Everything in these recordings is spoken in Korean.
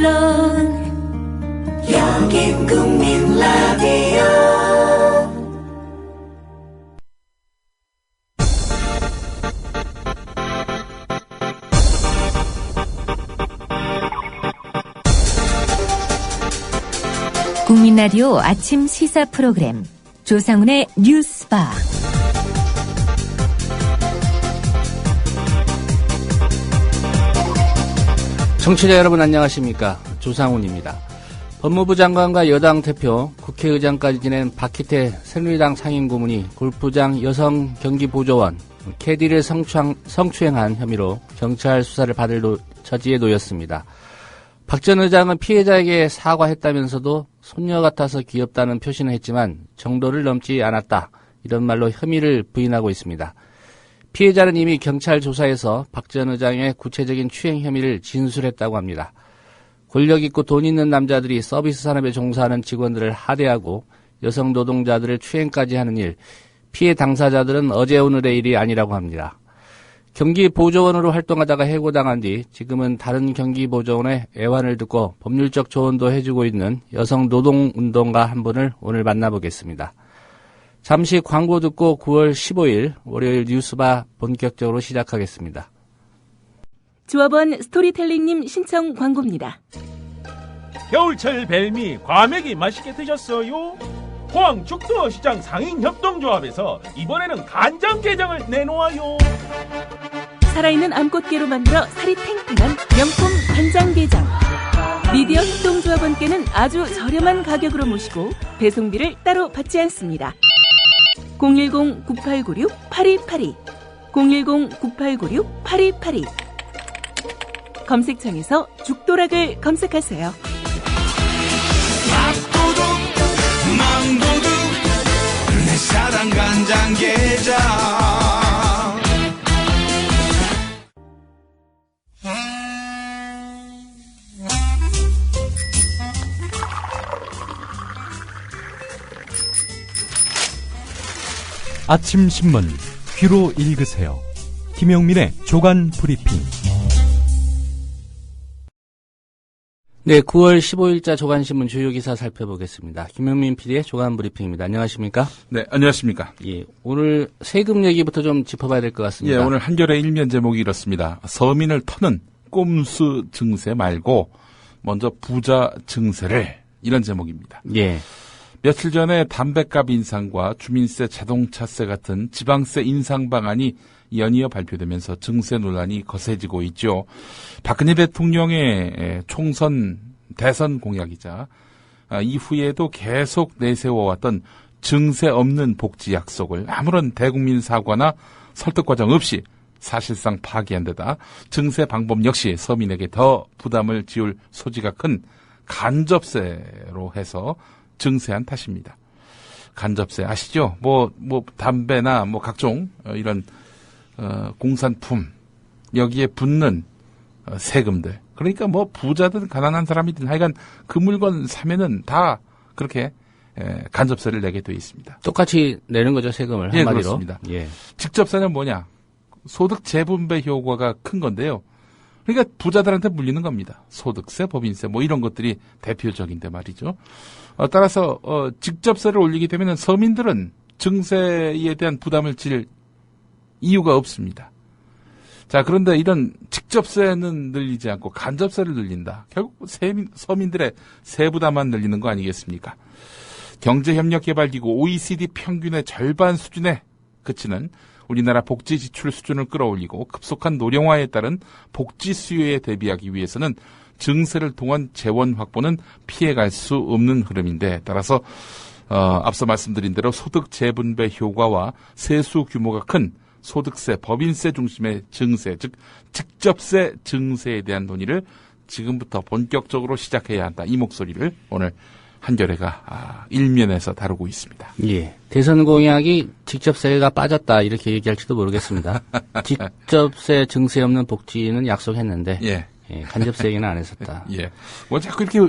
물론 여긴 국민 라디오. 국민 라디오 아침 시사 프로그램 조상훈의 뉴스바. 청취자 여러분 안녕하십니까? 조상훈입니다. 법무부 장관과 여당 대표, 국회의장까지 지낸 박희태 새누리당 상임고문이 골프장 여성 경기보조원 캐디를 성추행한 혐의로 경찰 수사를 받을 처지에 놓였습니다. 박 전 의장은 피해자에게 사과했다면서도 손녀 같아서 귀엽다는 표시는 했지만 정도를 넘지 않았다, 이런 말로 혐의를 부인하고 있습니다. 피해자는 이미 경찰 조사에서 박 전 의장의 구체적인 추행 혐의를 진술했다고 합니다. 권력 있고 돈 있는 남자들이 서비스 산업에 종사하는 직원들을 하대하고 여성 노동자들을 추행까지 하는 일, 피해 당사자들은 어제 오늘의 일이 아니라고 합니다. 경기 보조원으로 활동하다가 해고당한 뒤 지금은 다른 경기 보조원의 애환을 듣고 법률적 조언도 해주고 있는 여성 노동운동가 한 분을 오늘 만나보겠습니다. 잠시 광고 듣고 9월 15일 월요일 뉴스바 본격적으로 시작하겠습니다. 조합원 스토리텔링님 신청 광고입니다. 겨울철 벨미 과메기 맛있게 드셨어요? 포항 죽도시장 상인협동조합에서 이번에는 간장게장을 내놓아요. 살아있는 암꽃게로 만들어 살이 탱탱한 명품 간장게장. 미디어 협동조합원께는 아주 저렴한 가격으로 모시고 배송비를 따로 받지 않습니다. 010-9896-8282 010-9896-8282 검색창에서 죽도락을 검색하세요. 밥도둑 망도둑 내 사랑 간장게장. 아침 신문 귀로 읽으세요. 김용민의 조간 브리핑. 네, 9월 15일자 조간신문 주요 기사 살펴보겠습니다. 김용민 PD의 조간 브리핑입니다. 안녕하십니까? 네, 안녕하십니까? 예, 오늘 세금 얘기부터 좀 짚어봐야 될 것 같습니다. 예, 오늘 한겨레 일면 제목이 이렇습니다. 서민을 터는 꼼수 증세 말고 먼저 부자 증세를, 이런 제목입니다. 예. 며칠 전에 담뱃값 인상과 주민세, 자동차세 같은 지방세 인상 방안이 연이어 발표되면서 증세 논란이 거세지고 있죠. 박근혜 대통령의 총선 대선 공약이자 이후에도 계속 내세워왔던 증세 없는 복지 약속을 아무런 대국민 사과나 설득 과정 없이 사실상 파기한 데다 증세 방법 역시 서민에게 더 부담을 지울 소지가 큰 간접세로 해서 증세한 탓입니다. 간접세 아시죠? 담배나 각종 이런 공산품, 여기에 붙는 세금들. 그러니까 부자든 가난한 사람이든 하여간 그 물건 사면은 다 그렇게 간접세를 내게 돼 있습니다. 똑같이 내는 거죠, 세금을. 한마디로. 예, 그렇습니다. 예. 직접세는 뭐냐? 소득 재분배 효과가 큰 건데요. 그러니까 부자들한테 물리는 겁니다. 소득세, 법인세 이런 것들이 대표적인데 말이죠. 따라서 직접세를 올리게 되면 서민들은 증세에 대한 부담을 질 이유가 없습니다. 자, 그런데 이런 직접세는 늘리지 않고 간접세를 늘린다. 결국 서민들의 세부담만 늘리는 거 아니겠습니까? 경제협력개발기구 OECD 평균의 절반 수준에 그치는 우리나라 복지 지출 수준을 끌어올리고 급속한 노령화에 따른 복지 수요에 대비하기 위해서는 증세를 통한 재원 확보는 피해갈 수 없는 흐름인데, 따라서 앞서 말씀드린 대로 소득 재분배 효과와 세수 규모가 큰 소득세, 법인세 중심의 증세, 즉 직접세 증세에 대한 논의를 지금부터 본격적으로 시작해야 한다. 이 목소리를 오늘 한겨레가 일면에서 다루고 있습니다. 예. 대선 공약이 직접세가 빠졌다, 이렇게 얘기할지도 모르겠습니다. 직접세 증세 없는 복지는 약속했는데 예. 간접세 얘기는 안 했었다. 예. 자꾸 이렇게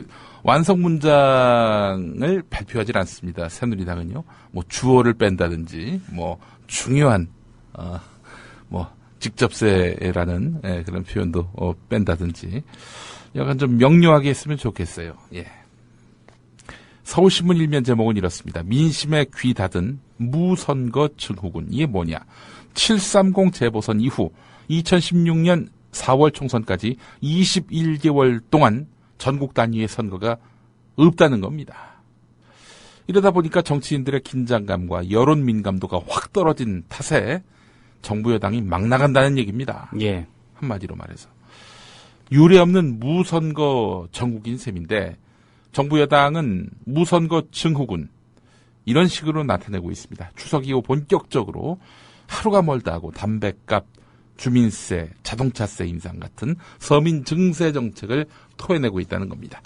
완성 문장을 발표하지 않습니다. 새누리당은요. 주어를 뺀다든지 중요한 직접세라는 그런 표현도 뺀다든지 약간 좀 명료하게 했으면 좋겠어요. 예. 서울신문 일면 제목은 이렇습니다. 민심에 귀 닫은 무선거 증후군. 이게 뭐냐. 730 재보선 이후 2016년 4월 총선까지 21개월 동안 전국 단위의 선거가 없다는 겁니다. 이러다 보니까 정치인들의 긴장감과 여론 민감도가 확 떨어진 탓에 정부 여당이 막 나간다는 얘기입니다. 예. 한마디로 말해서. 유례 없는 무선거 전국인 셈인데 정부 여당은 무선거 증후군 이런 식으로 나타내고 있습니다. 추석 이후 본격적으로 하루가 멀다 하고 담배값, 주민세, 자동차세 인상 같은 서민 증세 정책을 토해내고 있다는 겁니다.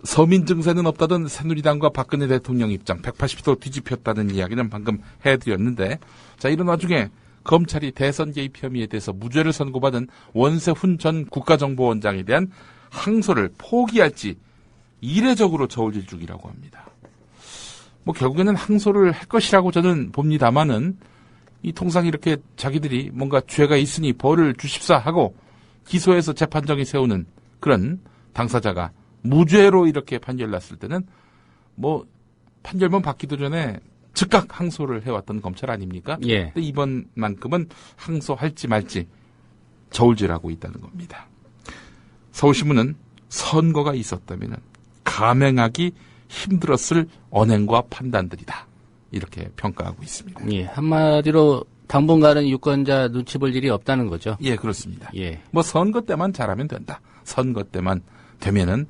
서민 증세는 없다던 새누리당과 박근혜 대통령 입장 180도 뒤집혔다는 이야기는 방금 해드렸는데 자 이런 와중에 검찰이 대선 개입 혐의에 대해서 무죄를 선고받은 원세훈 전 국가정보원장에 대한 항소를 포기할지 이례적으로 저울질 중이라고 합니다. 뭐 결국에는 항소를 할 것이라고 저는 봅니다만은 이 통상 이렇게 자기들이 뭔가 죄가 있으니 벌을 주십사 하고 기소해서 재판정에 세우는 그런 당사자가 무죄로 이렇게 판결 났을 때는 뭐 판결문 받기도 전에 즉각 항소를 해왔던 검찰 아닙니까? 예. 근데 이번만큼은 항소할지 말지 저울질하고 있다는 겁니다. 서울신문은 선거가 있었다면 감행하기 힘들었을 언행과 판단들이다. 이렇게 평가하고 있습니다. 예. 한마디로 당분간은 유권자 눈치 볼 일이 없다는 거죠. 예, 그렇습니다. 예. 뭐 선거 때만 잘하면 된다. 선거 때만 되면은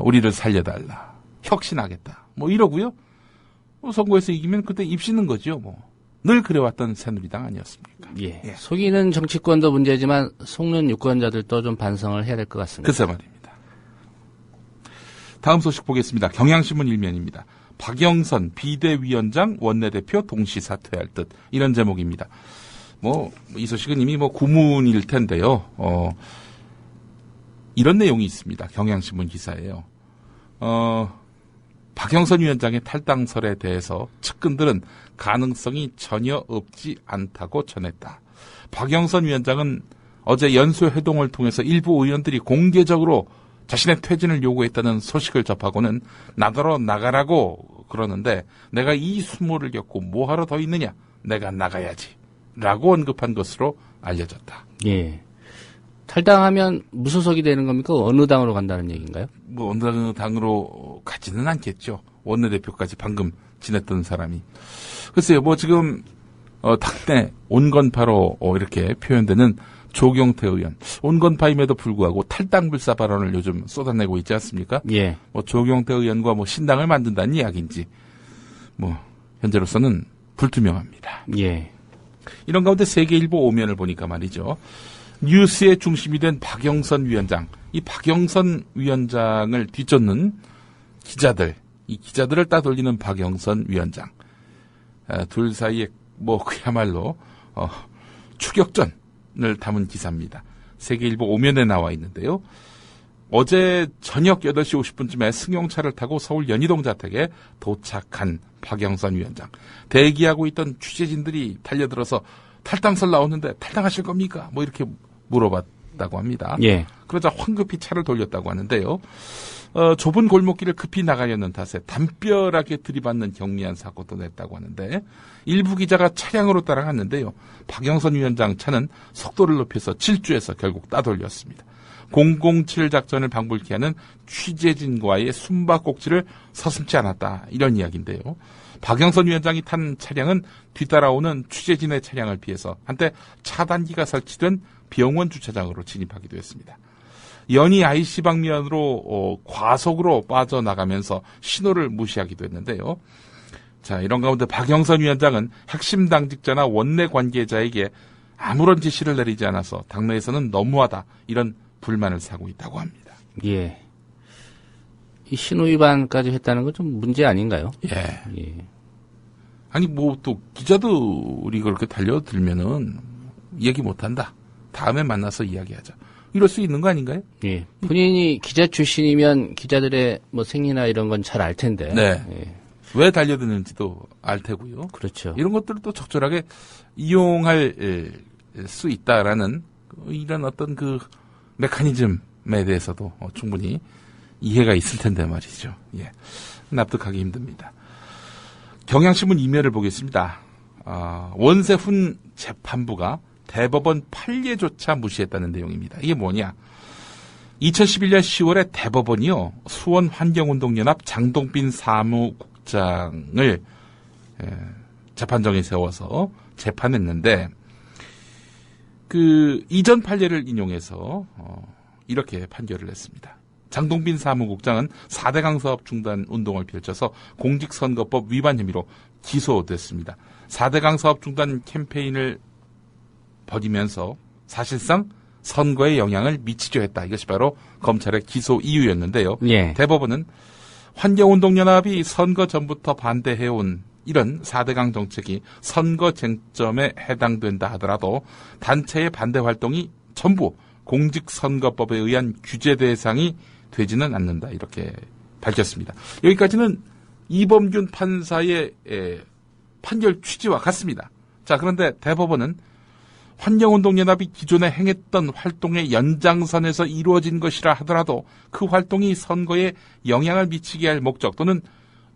우리를 살려달라. 혁신하겠다. 뭐 이러고요. 선거에서 이기면 그때 입시는 거죠. 뭐 늘 그래왔던 새누리당 아니었습니까? 예. 예. 속이는 정치권도 문제지만 속는 유권자들도 좀 반성을 해야 될 것 같습니다. 글쎄 말입니다. 다음 소식 보겠습니다. 경향신문 일면입니다. 박영선 비대위원장 원내대표 동시 사퇴할 듯 이런 제목입니다. 뭐 이 소식은 이미 뭐 구문일 텐데요. 이런 내용이 있습니다. 경향신문 기사예요. 박영선 위원장의 탈당설에 대해서 측근들은 가능성이 전혀 없지 않다고 전했다. 박영선 위원장은 어제 연수회동을 통해서 일부 의원들이 공개적으로 자신의 퇴진을 요구했다는 소식을 접하고는 나더러 나가라고 그러는데 내가 이 수모를 겪고 뭐하러 더 있느냐. 내가 나가야지. 라고 언급한 것으로 알려졌다. 예. 탈당하면 무소속이 되는 겁니까? 어느 당으로 간다는 얘기인가요? 뭐 어느 당으로 가지는 않겠죠. 원내대표까지 방금 지냈던 사람이. 글쎄요. 뭐 지금 당내 온건파로 이렇게 표현되는 조경태 의원. 온건파임에도 불구하고 탈당불사 발언을 요즘 쏟아내고 있지 않습니까? 예. 뭐 조경태 의원과 뭐 신당을 만든다는 이야기인지 뭐 현재로서는 불투명합니다. 예. 이런 가운데 세계일보 오면을 보니까 말이죠. 뉴스의 중심이 된 박영선 위원장, 이 박영선 위원장을 뒤쫓는 기자들, 이 기자들을 따돌리는 박영선 위원장, 둘 사이에 뭐 그야말로 추격전을 담은 기사입니다. 세계일보 오면에 나와 있는데요. 어제 저녁 8시 50분쯤에 승용차를 타고 서울 연희동 자택에 도착한 박영선 위원장. 대기하고 있던 취재진들이 달려들어서 탈당설 나오는데 탈당하실 겁니까? 뭐 이렇게 물어봤다고 합니다. 예. 그러자 황급히 차를 돌렸다고 하는데요. 좁은 골목길을 급히 나가려는 탓에 담벼락에 들이받는 경미한 사고도 냈다고 하는데 일부 기자가 차량으로 따라갔는데요. 박영선 위원장 차는 속도를 높여서 질주해서 결국 따돌렸습니다. 007 작전을 방불케 하는 취재진과의 숨바꼭질을 서슴지 않았다. 이런 이야기인데요. 박영선 위원장이 탄 차량은 뒤따라오는 취재진의 차량을 피해서 한때 차단기가 설치된 병원 주차장으로 진입하기도 했습니다. 연희 IC 방면으로 과속으로 빠져나가면서 신호를 무시하기도 했는데요. 자, 이런 가운데 박영선 위원장은 핵심 당직자나 원내 관계자에게 아무런 지시를 내리지 않아서 당내에서는 너무하다 이런 불만을 사고 있다고 합니다. 예. 이 신호 위반까지 했다는 건 좀 문제 아닌가요? 예. 예. 아니 뭐 또 기자들이 그렇게 달려들면은 얘기 못한다. 다음에 만나서 이야기하자. 이럴 수 있는 거 아닌가요? 예. 본인이 기자 출신이면 기자들의 뭐 생리나 이런 건 잘 알 텐데. 네. 예. 왜 달려드는지도 알 테고요. 그렇죠. 이런 것들을 또 적절하게 이용할 수 있다라는 이런 어떤 그 메커니즘에 대해서도 충분히 이해가 있을 텐데 말이죠. 예. 납득하기 힘듭니다. 경향신문 이면을 보겠습니다. 원세훈 재판부가 대법원 판례조차 무시했다는 내용입니다. 이게 뭐냐? 2011년 10월에 대법원이요, 수원환경운동연합 장동빈 사무국장을 재판정에 세워서 재판했는데, 그 이전 판례를 인용해서 이렇게 판결을 했습니다. 장동빈 사무국장은 4대강 사업 중단 운동을 펼쳐서 공직선거법 위반 혐의로 기소됐습니다. 4대강 사업 중단 캠페인을 벌이면서 사실상 선거에 영향을 미치려 했다. 이것이 바로 검찰의 기소 이유였는데요. 예. 대법원은 환경운동연합이 선거 전부터 반대해온 이런 4대강 정책이 선거 쟁점에 해당된다 하더라도 단체의 반대 활동이 전부 공직선거법에 의한 규제 대상이 되지는 않는다. 이렇게 밝혔습니다. 여기까지는 이범균 판사의 판결 취지와 같습니다. 자, 그런데 대법원은 환경운동연합이 기존에 행했던 활동의 연장선에서 이루어진 것이라 하더라도 그 활동이 선거에 영향을 미치게 할 목적 또는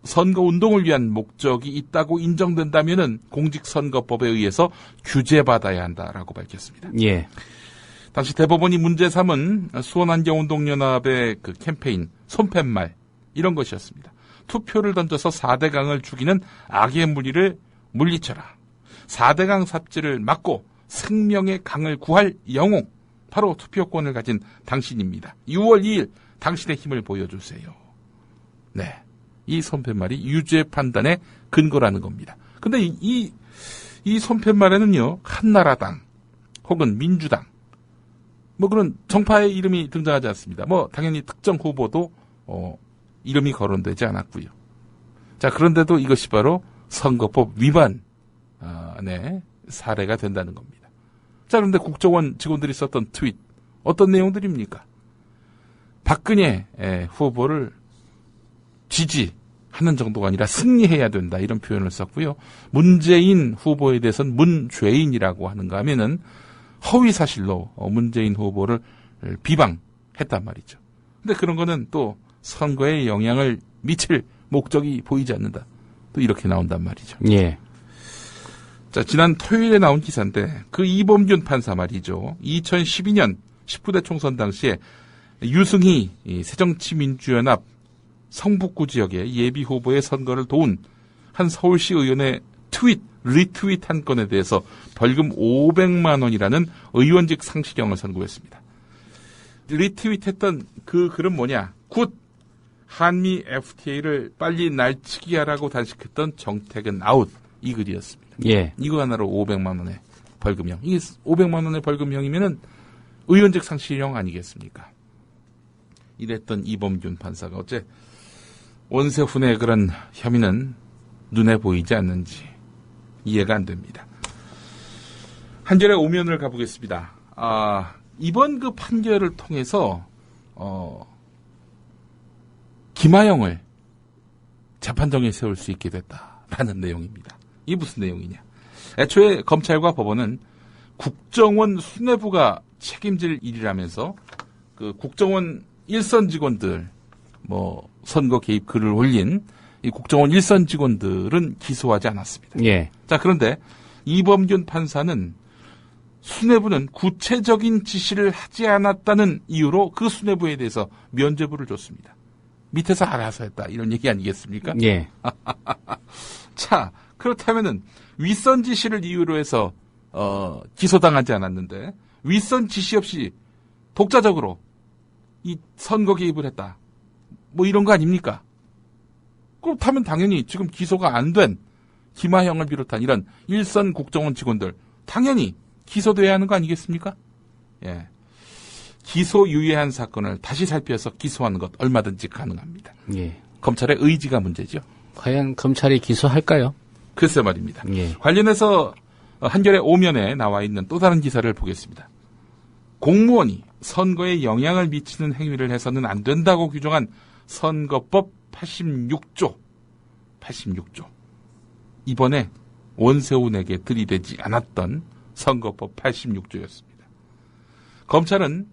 선거운동을 위한 목적이 있다고 인정된다면은 공직선거법에 의해서 규제받아야 한다라고 밝혔습니다. 예. 당시 대법원이 문제 삼은 수원환경운동연합의 그 캠페인 손팻말 이런 것이었습니다. 투표를 던져서 4대강을 죽이는 악의 무리를 물리쳐라. 4대강 삽질을 막고 생명의 강을 구할 영웅, 바로 투표권을 가진 당신입니다. 6월 2일 당신의 힘을 보여주세요. 네, 이 손팻말이 유죄 판단의 근거라는 겁니다. 근데 이 손팻말에는요, 한나라당 혹은 민주당 뭐 그런 정파의 이름이 등장하지 않습니다. 뭐 당연히 특정 후보도 이름이 거론되지 않았고요. 자, 그런데도 이것이 바로 선거법 위반의 사례가 된다는 겁니다. 자, 그런데 국정원 직원들이 썼던 트윗 어떤 내용들입니까? 박근혜 후보를 지지하는 정도가 아니라 승리해야 된다, 이런 표현을 썼고요. 문재인 후보에 대해서는 문죄인이라고 하는가 하면은 허위 사실로 문재인 후보를 비방했단 말이죠. 근데 그런 거는 또 선거에 영향을 미칠 목적이 보이지 않는다. 또 이렇게 나온단 말이죠. 예. 자, 지난 토요일에 나온 기사인데 그 이범균 판사 말이죠. 2012년 19대 총선 당시에 유승희 새정치민주연합 성북구 지역의 예비 후보의 선거를 도운 한 서울시 의원의 리트윗한 건에 대해서 벌금 500만 원이라는 의원직 상실형을 선고했습니다. 리트윗했던 그 글은 뭐냐? 굿! 한미 FTA를 빨리 날치기 하라고 단식했던 정택은 아웃. 이 글이었습니다. 예. 이거 하나로 500만 원의 벌금형. 이게 500만 원의 벌금형이면은 의원직 상실형 아니겠습니까? 이랬던 이범균 판사가 어째 원세훈의 그런 혐의는 눈에 보이지 않는지 이해가 안 됩니다. 한결의 오면을 가보겠습니다. 이번 그 판결을 통해서 김하영을 재판정에 세울 수 있게 됐다라는 내용입니다. 이게 무슨 내용이냐? 애초에 검찰과 법원은 국정원 수뇌부가 책임질 일이라면서 그 국정원 일선 직원들, 뭐 선거 개입 글을 올린 이 국정원 일선 직원들은 기소하지 않았습니다. 예. 자, 그런데 이범균 판사는 수뇌부는 구체적인 지시를 하지 않았다는 이유로 그 수뇌부에 대해서 면죄부를 줬습니다. 밑에서 알아서 했다, 이런 얘기 아니겠습니까? 예. 자, 그렇다면은 윗선 지시를 이유로 해서 기소당하지 않았는데 윗선 지시 없이 독자적으로 이 선거 개입을 했다, 뭐 이런 거 아닙니까? 그렇다면 당연히 지금 기소가 안 된 김하영을 비롯한 이런 일선 국정원 직원들 당연히 기소돼야 하는 거 아니겠습니까? 예. 기소 유예한 사건을 다시 살펴서 기소하는 것 얼마든지 가능합니다. 예. 검찰의 의지가 문제죠. 과연 검찰이 기소할까요? 글쎄 말입니다. 예. 관련해서 한겨레 오면에 나와 있는 또 다른 기사를 보겠습니다. 공무원이 선거에 영향을 미치는 행위를 해서는 안 된다고 규정한 선거법 86조. 이번에 원세훈에게 들이대지 않았던 선거법 86조였습니다. 검찰은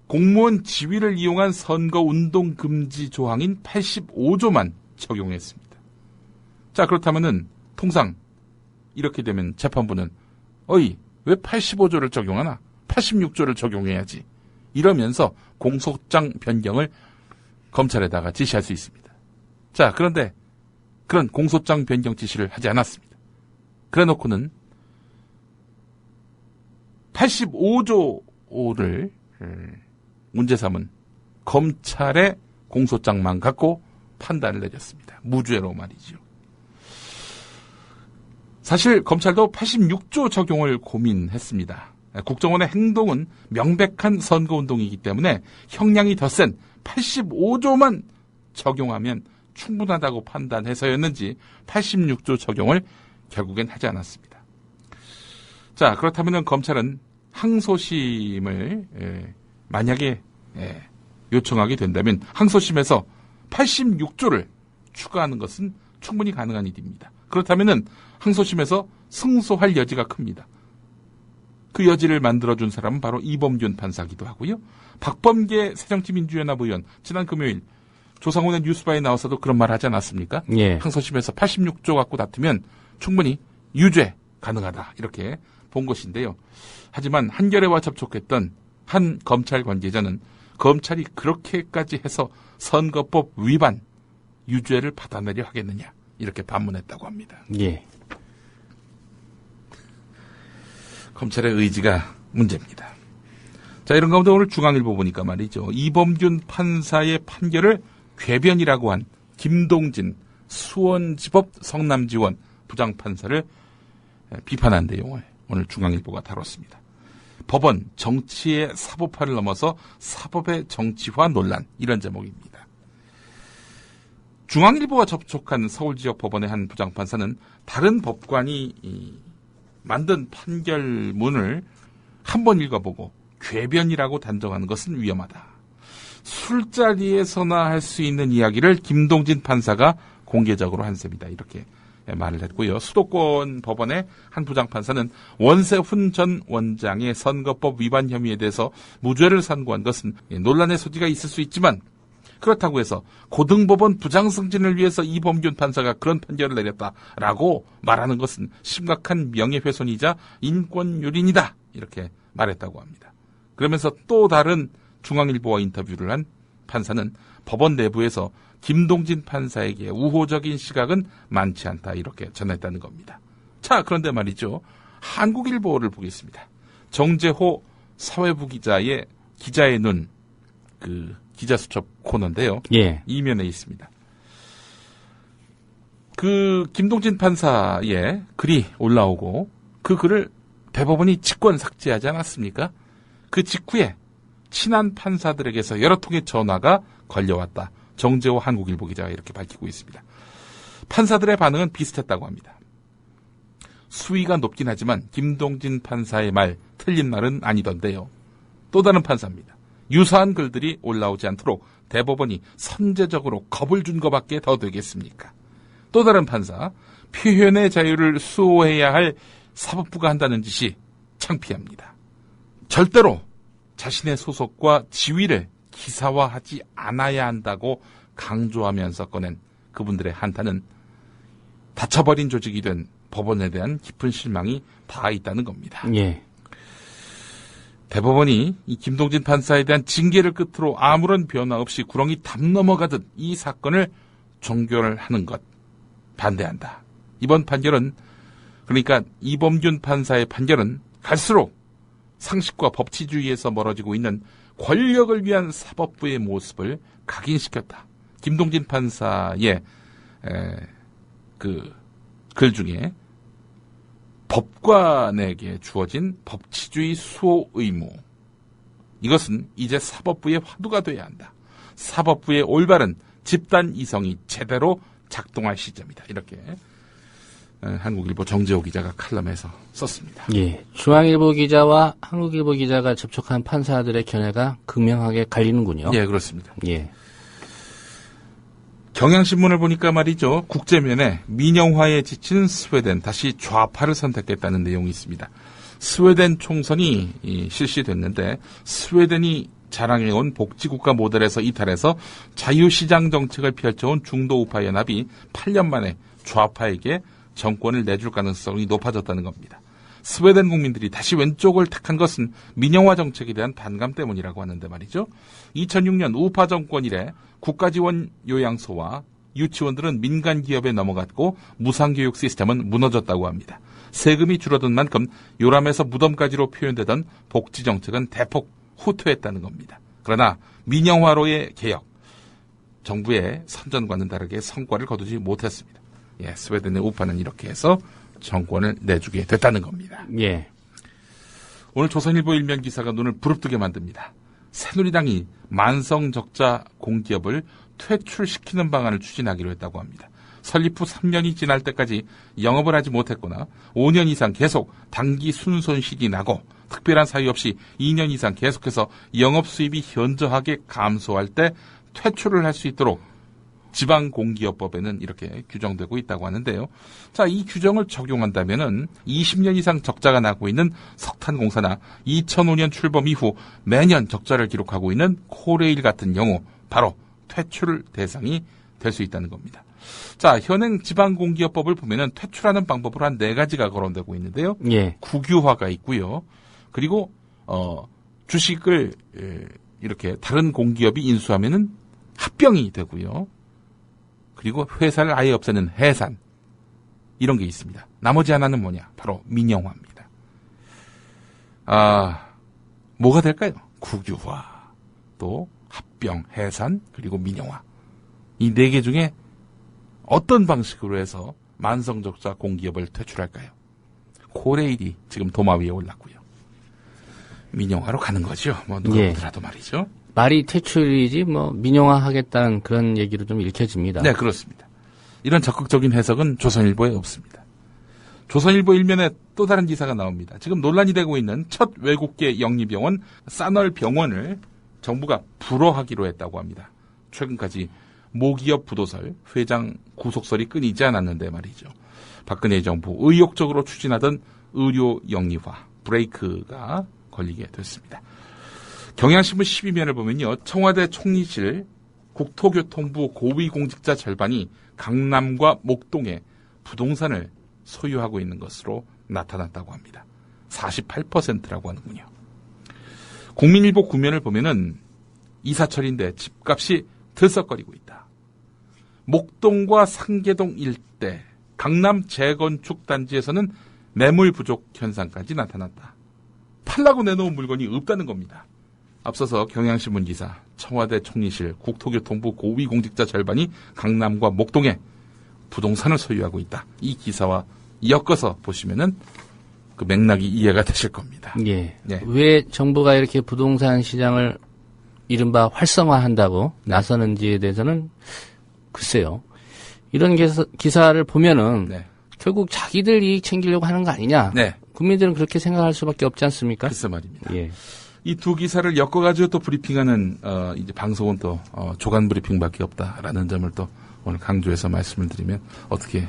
공무원 지위를 이용한 선거운동 금지 조항인 85조만 적용했습니다. 자, 그렇다면은 통상 이렇게 되면 재판부는 왜 85조를 적용하나? 86조를 적용해야지. 이러면서 공소장 변경을 검찰에다가 지시할 수 있습니다. 자, 그런데 그런 공소장 변경 지시를 하지 않았습니다. 그래 놓고는 85조를 문제 삼은 검찰의 공소장만 갖고 판단을 내렸습니다. 무죄로 말이죠. 사실 검찰도 86조 적용을 고민했습니다. 국정원의 행동은 명백한 선거운동이기 때문에 형량이 더 센 85조만 적용하면 충분하다고 판단해서였는지 86조 적용을 결국엔 하지 않았습니다. 자, 그렇다면 검찰은 항소심을 만약에 요청하게 된다면 항소심에서 86조를 추가하는 것은 충분히 가능한 일입니다. 그렇다면 항소심에서 승소할 여지가 큽니다. 그 여지를 만들어준 사람은 바로 이범균 판사기도 하고요. 박범계 새정치민주연합 의원 지난 금요일 조상훈의 뉴스바에 나와서도 그런 말 하지 않았습니까? 예. 항소심에서 86조 갖고 다투면 충분히 유죄 가능하다 이렇게 본 것인데요. 하지만 한겨레와 접촉했던 한 검찰 관계자는 검찰이 그렇게까지 해서 선거법 위반 유죄를 받아내려 하겠느냐 이렇게 반문했다고 합니다. 예. 검찰의 의지가 문제입니다. 자, 이런 가운데 오늘 중앙일보 보니까 말이죠. 이범균 판사의 판결을 궤변이라고 한 김동진 수원지법 성남지원 부장판사를 비판한 내용을 오늘 중앙일보가 다뤘습니다. 법원 정치의 사법화를 넘어서 사법의 정치화 논란 이런 제목입니다. 중앙일보가 접촉한 서울지역 법원의 한 부장판사는 다른 법관이 만든 판결문을 한번 읽어보고 궤변이라고 단정하는 것은 위험하다. 술자리에서나 할 수 있는 이야기를 김동진 판사가 공개적으로 한 셈이다. 이렇게 말을 했고요. 수도권 법원의 한 부장판사는 원세훈 전 원장의 선거법 위반 혐의에 대해서 무죄를 선고한 것은 논란의 소지가 있을 수 있지만 그렇다고 해서 고등법원 부장승진을 위해서 이범균 판사가 그런 판결을 내렸다라고 말하는 것은 심각한 명예훼손이자 인권유린이다. 이렇게 말했다고 합니다. 그러면서 또 다른 중앙일보와 인터뷰를 한 판사는 법원 내부에서 김동진 판사에게 우호적인 시각은 많지 않다. 이렇게 전했다는 겁니다. 자, 그런데 말이죠. 한국일보를 보겠습니다. 정재호 사회부 기자의 기자의 눈, 기자수첩 코너인데요. 예. 이면에 있습니다. 그 김동진 판사의 글이 올라오고 그 글을 대법원이 직권 삭제하지 않았습니까? 그 직후에 친한 판사들에게서 여러 통의 전화가 걸려왔다. 정재호 한국일보 기자가 이렇게 밝히고 있습니다. 판사들의 반응은 비슷했다고 합니다. 수위가 높긴 하지만 김동진 판사의 말 틀린 말은 아니던데요. 또 다른 판사입니다. 유사한 글들이 올라오지 않도록 대법원이 선제적으로 겁을 준 것밖에 더 되겠습니까? 또 다른 판사, 표현의 자유를 수호해야 할 사법부가 한다는 짓이 창피합니다. 절대로 자신의 소속과 지위를 기사화하지 않아야 한다고 강조하면서 꺼낸 그분들의 한탄은 닫혀버린 조직이 된 법원에 대한 깊은 실망이 다 있다는 겁니다. 예. 대법원이 이 김동진 판사에 대한 징계를 끝으로 아무런 변화 없이 구렁이 담 넘어가듯 이 사건을 종결하는 것 반대한다. 이번 판결은 그러니까 이범균 판사의 판결은 갈수록 상식과 법치주의에서 멀어지고 있는 권력을 위한 사법부의 모습을 각인시켰다. 김동진 판사의 그 글 중에 법관에게 주어진 법치주의 수호 의무. 이것은 이제 사법부의 화두가 돼야 한다. 사법부의 올바른 집단 이성이 제대로 작동할 시점이다. 이렇게 한국일보 정재호 기자가 칼럼에서 썼습니다. 예. 중앙일보 기자와 한국일보 기자가 접촉한 판사들의 견해가 극명하게 갈리는군요. 예, 그렇습니다. 예. 경향신문을 보니까 말이죠. 국제면에 민영화에 지친 스웨덴 다시 좌파를 선택했다는 내용이 있습니다. 스웨덴 총선이 실시됐는데 스웨덴이 자랑해온 복지국가 모델에서 이탈해서 자유시장 정책을 펼쳐온 중도 우파 연합이 8년 만에 좌파에게 정권을 내줄 가능성이 높아졌다는 겁니다. 스웨덴 국민들이 다시 왼쪽을 택한 것은 민영화 정책에 대한 반감 때문이라고 하는데 말이죠. 2006년 우파 정권 이래 국가지원 요양소와 유치원들은 민간 기업에 넘어갔고 무상교육 시스템은 무너졌다고 합니다. 세금이 줄어든 만큼 요람에서 무덤까지로 표현되던 복지 정책은 대폭 후퇴했다는 겁니다. 그러나 민영화로의 개혁, 정부의 선전과는 다르게 성과를 거두지 못했습니다. 예, 스웨덴의 우파는 이렇게 해서 정권을 내주게 됐다는 겁니다. 예. 오늘 조선일보 일면 기사가 눈을 부릅뜨게 만듭니다. 새누리당이 만성적자 공기업을 퇴출시키는 방안을 추진하기로 했다고 합니다. 설립 후 3년이 지날 때까지 영업을 하지 못했거나 5년 이상 계속 당기 순손실이 나고 특별한 사유 없이 2년 이상 계속해서 영업 수입이 현저하게 감소할 때 퇴출을 할 수 있도록 지방공기업법에는 이렇게 규정되고 있다고 하는데요. 자, 이 규정을 적용한다면은 20년 이상 적자가 나고 있는 석탄공사나 2005년 출범 이후 매년 적자를 기록하고 있는 코레일 같은 경우 바로 퇴출 대상이 될 수 있다는 겁니다. 자, 현행 지방공기업법을 보면은 퇴출하는 방법으로 한 4가지가 거론되고 있는데요. 예. 국유화가 있고요. 그리고 주식을 이렇게 다른 공기업이 인수하면은 합병이 되고요. 그리고 회사를 아예 없애는 해산, 이런 게 있습니다. 나머지 하나는 뭐냐? 바로 민영화입니다. 뭐가 될까요? 국유화, 또 합병, 해산, 그리고 민영화. 이 4개 중에 어떤 방식으로 해서 만성적자 공기업을 퇴출할까요? 코레일이 지금 도마 위에 올랐고요. 민영화로 가는 거죠. 뭐 누가 보더라도 말이죠. 말이 퇴출이지 민영화 하겠다는 그런 얘기로 좀 읽혀집니다. 네, 그렇습니다. 이런 적극적인 해석은 조선일보에 없습니다. 조선일보 일면에 또 다른 기사가 나옵니다. 지금 논란이 되고 있는 첫 외국계 영리병원 싸널병원을 정부가 불허하기로 했다고 합니다. 최근까지 모기업 부도설, 회장 구속설이 끊이지 않았는데 말이죠. 박근혜 정부 의욕적으로 추진하던 의료 영리화 브레이크가 걸리게 됐습니다. 경향신문 12면을 보면요. 청와대 총리실 국토교통부 고위공직자 절반이 강남과 목동에 부동산을 소유하고 있는 것으로 나타났다고 합니다. 48%라고 하는군요. 국민일보 9면을 보면은 이사철인데 집값이 들썩거리고 있다. 목동과 상계동 일대 강남 재건축 단지에서는 매물 부족 현상까지 나타났다. 팔라고 내놓은 물건이 없다는 겁니다. 앞서서 경향신문 기사 청와대 총리실 국토교통부 고위공직자 절반이 강남과 목동에 부동산을 소유하고 있다. 이 기사와 엮어서 보시면은 그 맥락이 이해가 되실 겁니다. 예. 네. 왜 정부가 이렇게 부동산 시장을 이른바 활성화한다고 나서는지에 대해서는 글쎄요. 이런 기사를 보면은 네. 결국 자기들 이익 챙기려고 하는 거 아니냐. 네. 국민들은 그렇게 생각할 수밖에 없지 않습니까? 글쎄 말입니다. 예. 이 두 기사를 엮어가지고 또 브리핑하는 이제 방송은 또 조간 브리핑밖에 없다라는 점을 또 오늘 강조해서 말씀을 드리면 어떻게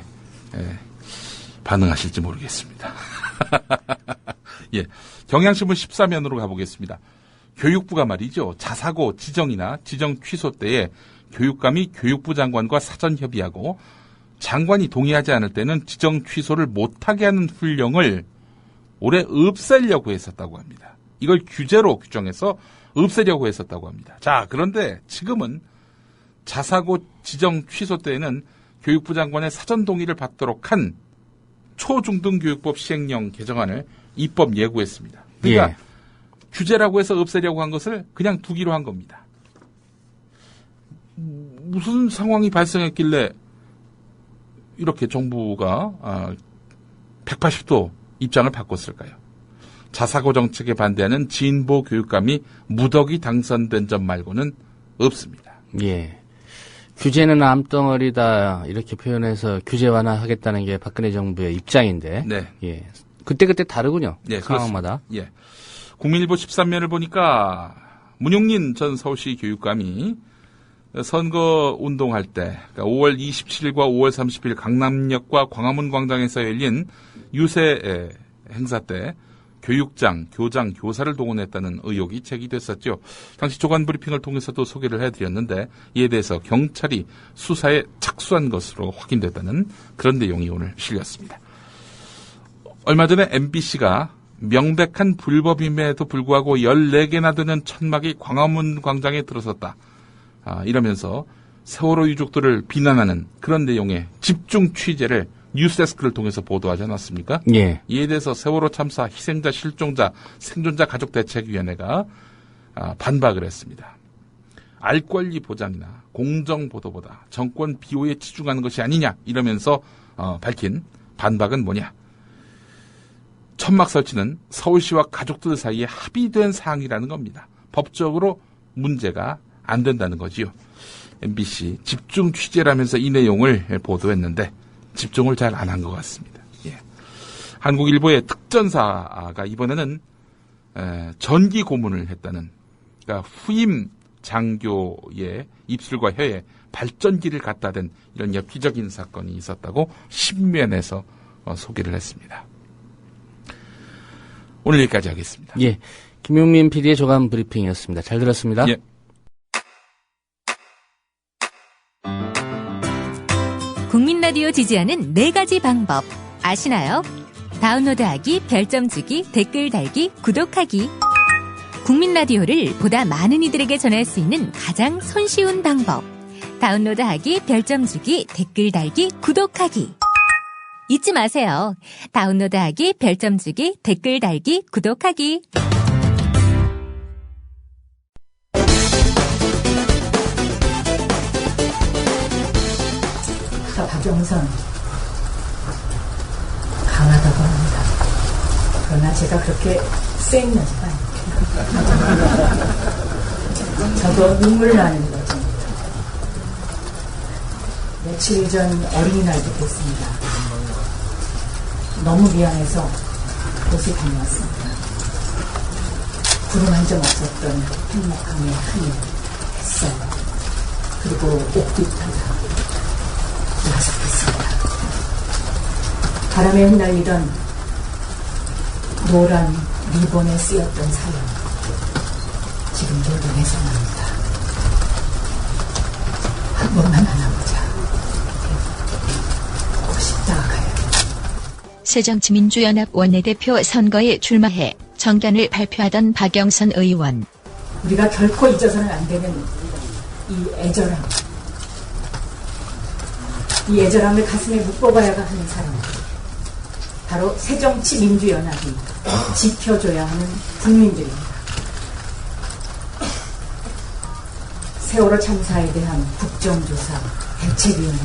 반응하실지 모르겠습니다. 예, 경향신문 14면으로 가보겠습니다. 교육부가 말이죠. 자사고 지정이나 지정 취소 때에 교육감이 교육부 장관과 사전 협의하고 장관이 동의하지 않을 때는 지정 취소를 못하게 하는 훈령을 올해 없애려고 했었다고 합니다. 이걸 규제로 규정해서 없애려고 했었다고 합니다. 자, 그런데 지금은 자사고 지정 취소 때에는 교육부 장관의 사전 동의를 받도록 한 초중등교육법 시행령 개정안을 입법 예고했습니다. 그러니까 예. 규제라고 해서 없애려고 한 것을 그냥 두기로 한 겁니다. 무슨 상황이 발생했길래 이렇게 정부가 180도 입장을 바꿨을까요? 자사고 정책에 반대하는 진보 교육감이 무더기 당선된 점 말고는 없습니다. 예. 규제는 암덩어리다 이렇게 표현해서 규제 완화하겠다는 게 박근혜 정부의 입장인데. 네. 예. 그때 다르군요. 네, 상황마다. 예. 국민일보 13면을 보니까 문용린 전 서울시 교육감이 선거 운동할 때, 그러니까 5월 27일과 5월 30일 강남역과 광화문 광장에서 열린 유세 행사 때 교육장, 교장, 교사를 동원했다는 의혹이 제기됐었죠. 당시 조간 브리핑을 통해서도 소개를 해드렸는데 이에 대해서 경찰이 수사에 착수한 것으로 확인됐다는 그런 내용이 오늘 실렸습니다. 얼마 전에 MBC가 명백한 불법임에도 불구하고 14개나 되는 천막이 광화문 광장에 들어섰다. 이러면서 세월호 유족들을 비난하는 그런 내용의 집중 취재를 뉴스데스크를 통해서 보도하지 않았습니까? 예. 이에 대해서 세월호 참사 희생자, 실종자, 생존자 가족대책위원회가 반박을 했습니다. 알 권리 보장이나 공정 보도보다 정권 비호에 치중하는 것이 아니냐 이러면서 밝힌 반박은 뭐냐? 천막 설치는 서울시와 가족들 사이에 합의된 사항이라는 겁니다. 법적으로 문제가 안 된다는 거지요. MBC 집중 취재라면서 이 내용을 보도했는데 집중을 잘 안 한 것 같습니다. 예. 한국일보의 특전사가 이번에는 전기 고문을 했다는, 그러니까 후임 장교의 입술과 혀에 발전기를 갖다 댄 이런 엽기적인 사건이 있었다고 신면에서 소개를 했습니다. 오늘 여기까지 하겠습니다. 예. 김용민 PD의 조간 브리핑이었습니다. 잘 들었습니다. 예. 국민 라디오 지지하는 4가지 방법 아시나요? 다운로드하기, 별점 주기, 댓글 달기, 구독하기. 국민 라디오를 보다 많은 이들에게 전할 수 있는 가장 손쉬운 방법. 다운로드하기, 별점 주기, 댓글 달기, 구독하기. 잊지 마세요. 다운로드하기, 별점 주기, 댓글 달기, 구독하기. 박영선 강하다고 합니다. 그러나 제가 그렇게 센 여자가 아닙니다. 저도 눈물 나는 거죠. 며칠 전 어린이날도 됐습니다. 너무 미안해서 곳에 다녀왔습니다. 구름 한 점 없었던 행복함의 하늘, 햇살, 그리고 옥빛바다 야속했습니다. 바람에 휘날리던 노란 리본에 쓰였던 사연, 지금도 눈에 선합니다. 한 번만 안아보자. 보고 싶다, 가요. 새정치민주연합 원내대표 선거에 출마해 정견을 발표하던 박영선 의원. 우리가 결코 잊어서는 안 되는 이 애절함. 이 애절함을 가슴에 묵어봐야 하는 사람, 바로 새정치민주연합이 지켜줘야 하는 국민들입니다. 세월호 참사에 대한 국정조사 대책위원회,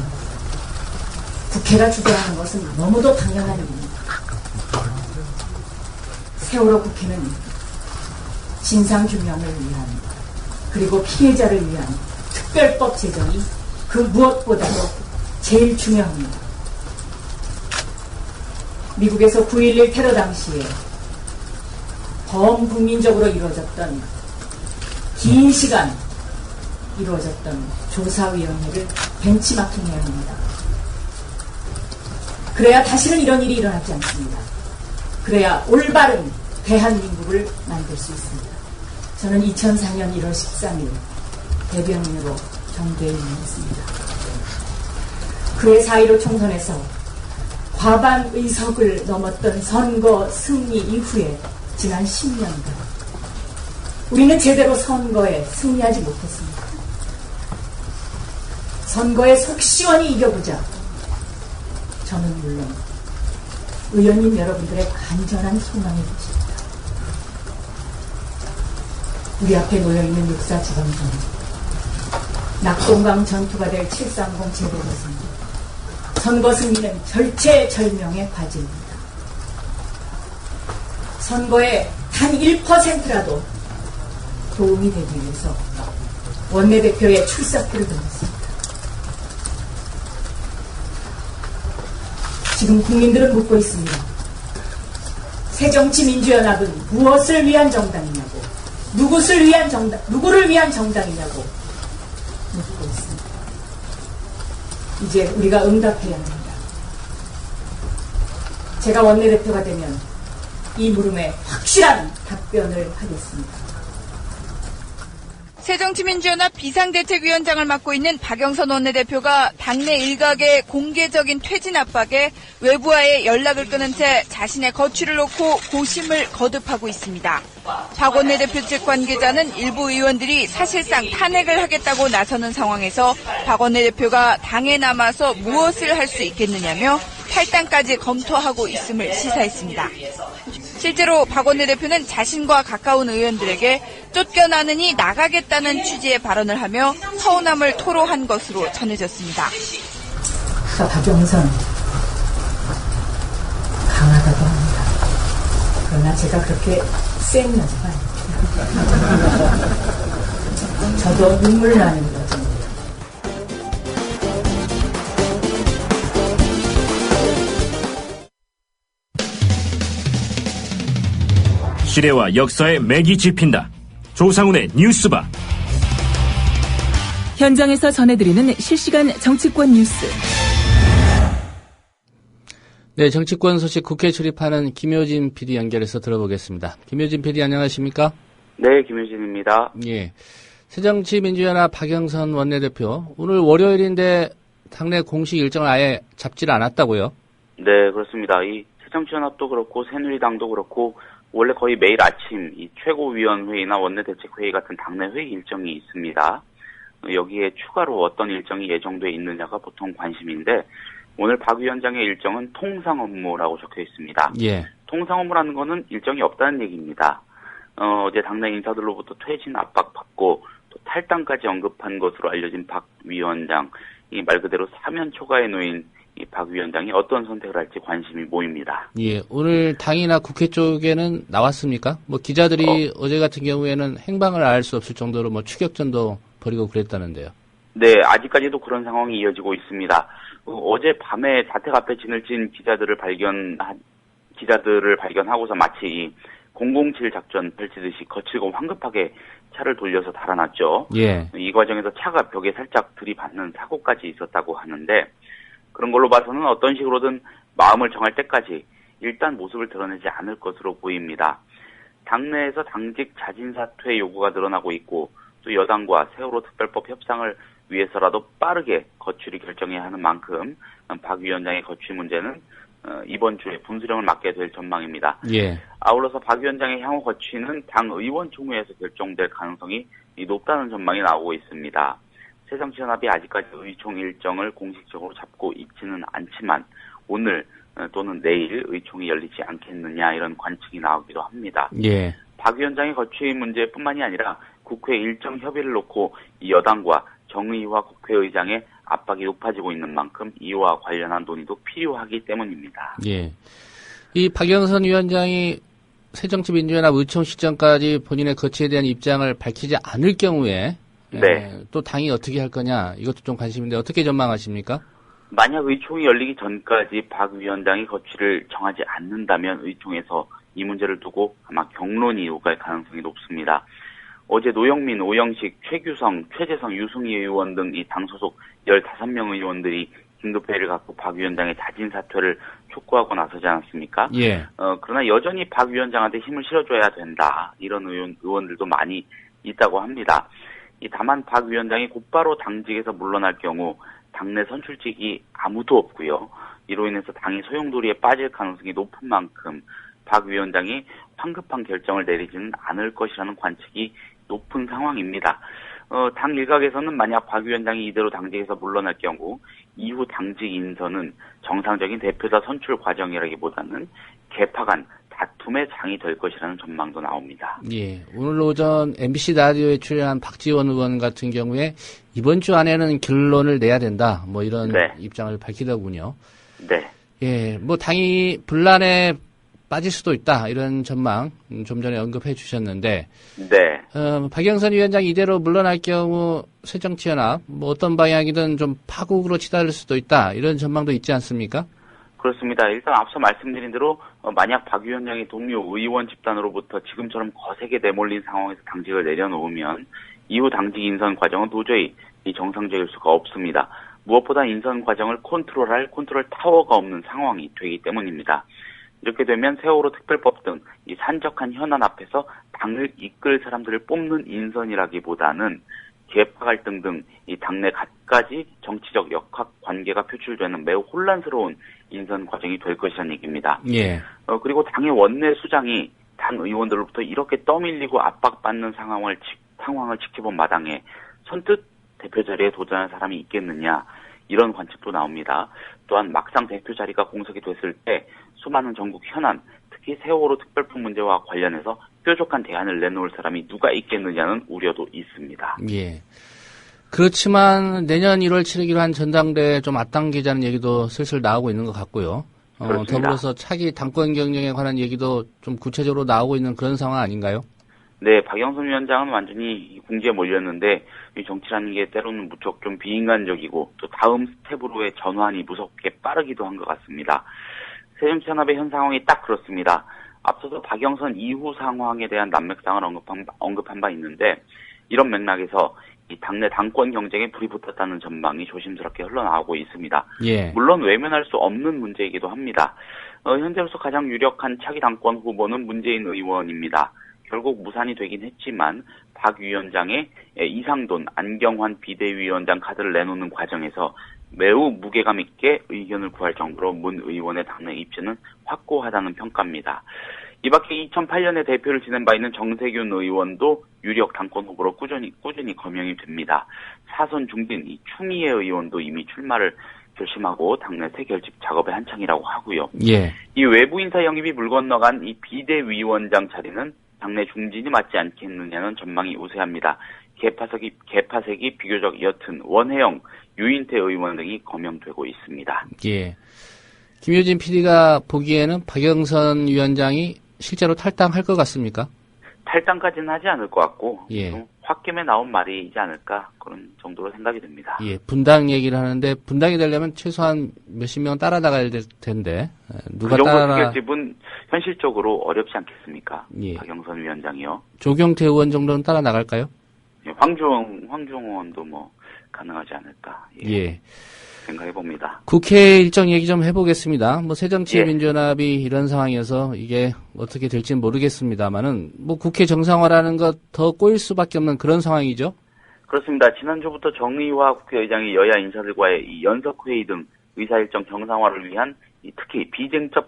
국회가 주도하는 것은 너무도 당연한 일입니다. 세월호 국회는 진상규명을 위한, 그리고 피해자를 위한 특별법 제정이 그 무엇보다도 제일 중요합니다. 미국에서 9.11 테러 당시에 범국민적으로 이루어졌던, 긴 시간 이루어졌던 조사위원회를 벤치마킹해야 합니다. 그래야 다시는 이런 일이 일어나지 않습니다. 그래야 올바른 대한민국을 만들 수 있습니다. 저는 2004년 1월 13일 대변인으로 정계에 임했습니다. 그해 4.15 총선에서 과반 의석을 넘었던 선거 승리 이후에 지난 10년간 우리는 제대로 선거에 승리하지 못했습니다. 선거에 속 시원히 이겨보자. 저는 물론 의원님 여러분들의 간절한 소망이 있습니다. 우리 앞에 놓여있는 육사 주범선, 낙동강 전투가 될 730 재보궐선거, 선거 승리는 절체절명의 과제입니다. 선거에 단 1%라도 도움이 되기 위해서 원내대표의 출사표를 던졌습니다. 지금 국민들은 묻고 있습니다. 새정치민주연합은 무엇을 위한 정당이냐고, 누구를 위한 정당이냐고 묻고 있습니다. 이제 우리가 응답해야 합니다. 제가 원내대표가 되면 이 물음에 확실한 답변을 하겠습니다. 새정치민주연합 비상대책위원장을 맡고 있는 박영선 원내대표가 당내 일각의 공개적인 퇴진 압박에 외부와의 연락을 끊은 채 자신의 거취를 놓고 고심을 거듭하고 있습니다. 박 원내대표 측 관계자는 일부 의원들이 사실상 탄핵을 하겠다고 나서는 상황에서 박 원내대표가 당에 남아서 무엇을 할 수 있겠느냐며 탈당까지 검토하고 있음을 시사했습니다. 실제로 박 원내대표는 자신과 가까운 의원들에게 쫓겨나느니 나가겠다는 취지의 발언을 하며 서운함을 토로한 것으로 전해졌습니다. 박영선 강하다고 합니다. 그러나 제가 그렇게 센 여자가 아닙니다. 저도 눈물 나는 여자입니다. 시대와 역사의 맥이 짚힌다. 조상훈의 뉴스바. 현장에서 전해드리는 실시간 정치권 뉴스. 네, 정치권 소식 국회 출입하는 김효진 PD 연결해서 들어보겠습니다. 김효진 PD 안녕하십니까? 네, 김효진입니다. 예, 새정치민주연합 박영선 원내대표 오늘 월요일인데 당내 공식 일정을 아예 잡지를 않았다고요? 네, 그렇습니다. 이 새정치연합도 그렇고 새누리당도 그렇고 원래 거의 매일 아침 이 최고위원회의나 원내대책회의 같은 당내 회의 일정이 있습니다. 여기에 추가로 어떤 일정이 예정돼 있느냐가 보통 관심인데 오늘 박 위원장의 일정은 통상 업무라고 적혀 있습니다. 예. 통상 업무라는 거는 일정이 없다는 얘기입니다. 어제 당내 인사들로부터 퇴진 압박받고 또 탈당까지 언급한 것으로 알려진 박 위원장, 이 말 그대로 사면 초과에 놓인 이 박 위원장이 어떤 선택을 할지 관심이 모입니다. 예, 오늘 당이나 국회 쪽에는 나왔습니까? 뭐 기자들이 어제 같은 경우에는 행방을 알 수 없을 정도로 뭐 추격전도 벌이고 그랬다는데요. 네, 아직까지도 그런 상황이 이어지고 있습니다. 어제 밤에 자택 앞에 진을 친 기자들을 발견하고서 마치 이 007 작전 펼치듯이 거칠고 황급하게 차를 돌려서 달아났죠. 예. 이 과정에서 차가 벽에 살짝 들이받는 사고까지 있었다고 하는데 그런 걸로 봐서는 어떤 식으로든 마음을 정할 때까지 일단 모습을 드러내지 않을 것으로 보입니다. 당내에서 당직 자진 사퇴 요구가 늘어나고 있고 또 여당과 세월호 특별법 협상을 위해서라도 빠르게 거취를 결정해야 하는 만큼 박 위원장의 거취 문제는 이번 주에 분수령을 맞게 될 전망입니다. 예. 아울러서 박 위원장의 향후 거취는 당 의원총회에서 결정될 가능성이 높다는 전망이 나오고 있습니다. 새정치연합이 아직까지 의총 일정을 공식적으로 잡고 있지는 않지만 오늘 또는 내일 의총이 열리지 않겠느냐 이런 관측이 나오기도 합니다. 예. 박 위원장의 거취 문제뿐만이 아니라 국회 일정 협의를 놓고 여당과 정의와 국회의장의 압박이 높아지고 있는 만큼 이와 관련한 논의도 필요하기 때문입니다. 예. 이 박영선 위원장이 새정치민주연합 의총 시점까지 본인의 거취에 대한 입장을 밝히지 않을 경우에 네. 또 당이 어떻게 할 거냐 이것도 좀 관심인데 어떻게 전망하십니까? 만약 의총이 열리기 전까지 박 위원장이 거취를 정하지 않는다면 의총에서 이 문제를 두고 아마 경론이 오갈 가능성이 높습니다. 어제 노영민, 오영식, 최규성, 최재성, 유승희 의원 등 이 당 소속 15명 의원들이 긴급회의를 갖고 박 위원장의 자진 사퇴를 촉구하고 나서지 않았습니까? 예. 그러나 여전히 박 위원장한테 힘을 실어줘야 된다. 이런 의원들도 많이 있다고 합니다. 다만 박 위원장이 곧바로 당직에서 물러날 경우 당내 선출직이 아무도 없고요. 이로 인해서 당이 소용돌이에 빠질 가능성이 높은 만큼 박 위원장이 황급한 결정을 내리지는 않을 것이라는 관측이 높은 상황입니다. 당 일각에서는 만약 박 위원장이 이대로 당직에서 물러날 경우 이후 당직 인선은 정상적인 대표자 선출 과정이라기보다는 개파 간 다툼의 장이 될 것이라는 전망도 나옵니다. 예, 오늘 오전 MBC 라디오에 출연한 박지원 의원 같은 경우에 이번 주 안에는 결론을 내야 된다. 뭐 이런 네. 입장을 밝히더군요. 네. 예, 뭐 당이 분란에 빠질 수도 있다. 이런 전망 좀 전에 언급해 주셨는데 네. 박영선 위원장이 이대로 물러날 경우 새정치연합 뭐 어떤 방향이든 좀 파국으로 치달을 수도 있다. 이런 전망도 있지 않습니까? 그렇습니다. 일단 앞서 말씀드린 대로 만약 박 위원장이 동료 의원 집단으로부터 지금처럼 거세게 내몰린 상황에서 당직을 내려놓으면 이후 당직 인선 과정은 도저히 정상적일 수가 없습니다. 무엇보다 인선 과정을 컨트롤 타워가 없는 상황이 되기 때문입니다. 이렇게 되면 세월호 특별법 등 이 산적한 현안 앞에서 당을 이끌 사람들을 뽑는 인선이라기보다는 계파 갈등 등 이 당내 갖가지 정치적 역학 관계가 표출되는 매우 혼란스러운 인선 과정이 될 것이라는 얘기입니다. 예. 그리고 당의 원내 수장이 당 의원들로부터 이렇게 떠밀리고 압박받는 상황을 지켜본 마당에 선뜻 대표 자리에 도전할 사람이 있겠느냐, 이런 관측도 나옵니다. 또한 막상 대표 자리가 공석이 됐을 때 수많은 전국 현안, 특히 세월호 특별법 문제와 관련해서 뾰족한 대안을 내놓을 사람이 누가 있겠느냐는 우려도 있습니다. 예. 그렇지만 내년 1월 치르기로 한 전당대회 좀 앞당기자는 얘기도 슬슬 나오고 있는 것 같고요. 더불어서 차기 당권 경쟁에 관한 얘기도 좀 구체적으로 나오고 있는 그런 상황 아닌가요? 네, 박영선 위원장은 완전히 궁지에 몰렸는데, 이 정치라는 게 때로는 무척 좀 비인간적이고 또 다음 스텝으로의 전환이 무섭게 빠르기도 한 것 같습니다. 새정치연합의 현 상황이 딱 그렇습니다. 앞서서 박영선 이후 상황에 대한 난맥상을 언급한 바 있는데, 이런 맥락에서 이 당내 당권 경쟁에 불이 붙었다는 전망이 조심스럽게 흘러나오고 있습니다. 예. 물론 외면할 수 없는 문제이기도 합니다. 현재로서 가장 유력한 차기 당권 후보는 문재인 의원입니다. 결국 무산이 되긴 했지만 박 위원장의 이상돈, 안경환 비대위원장 카드를 내놓는 과정에서 매우 무게감 있게 의견을 구할 정도로 문 의원의 당내 입지는 확고하다는 평가입니다. 이 밖에 2008년에 대표를 지낸 바 있는 정세균 의원도 유력 당권 후보로 꾸준히 거명이 됩니다. 사선 중진 이 추미애 의원도 이미 출마를 결심하고 당내 새 결집 작업에 한창이라고 하고요. 예. 이 외부 인사 영입이 물 건너간 이 비대위원장 자리는 당내 중진이 맞지 않겠느냐는 전망이 우세합니다. 개파색이 비교적 옅은 원혜영, 유인태 의원 등이 거명되고 있습니다. 예. 김효진 PD가 보기에는 박영선 위원장이 실제로 탈당할 것 같습니까? 탈당까지는 하지 않을 것 같고, 예. 홧김에 나온 말이지 않을까, 그런 정도로 생각이 듭니다. 예, 분당 얘기를 하는데 분당이 되려면 최소한 몇십 명 따라 나가야 될 텐데 누가 그 정도 따라? 결집은 현실적으로 어렵지 않겠습니까? 예. 박영선 위원장이요. 조경태 의원 정도는 따라 나갈까요? 예, 황주홍 의원도 뭐 가능하지 않을까. 예. 생각해 봅니다. 국회 일정 얘기 좀 해보겠습니다. 뭐 새정치민주연합이 이런 상황이어서 이게 어떻게 될지는 모르겠습니다만은 뭐 국회 정상화라는 것 더 꼬일 수밖에 없는 그런 상황이죠. 그렇습니다. 지난주부터 정의화 국회의장이 여야 인사들과의 이 연석회의 등 의사일정 정상화를 위한 특히 비쟁점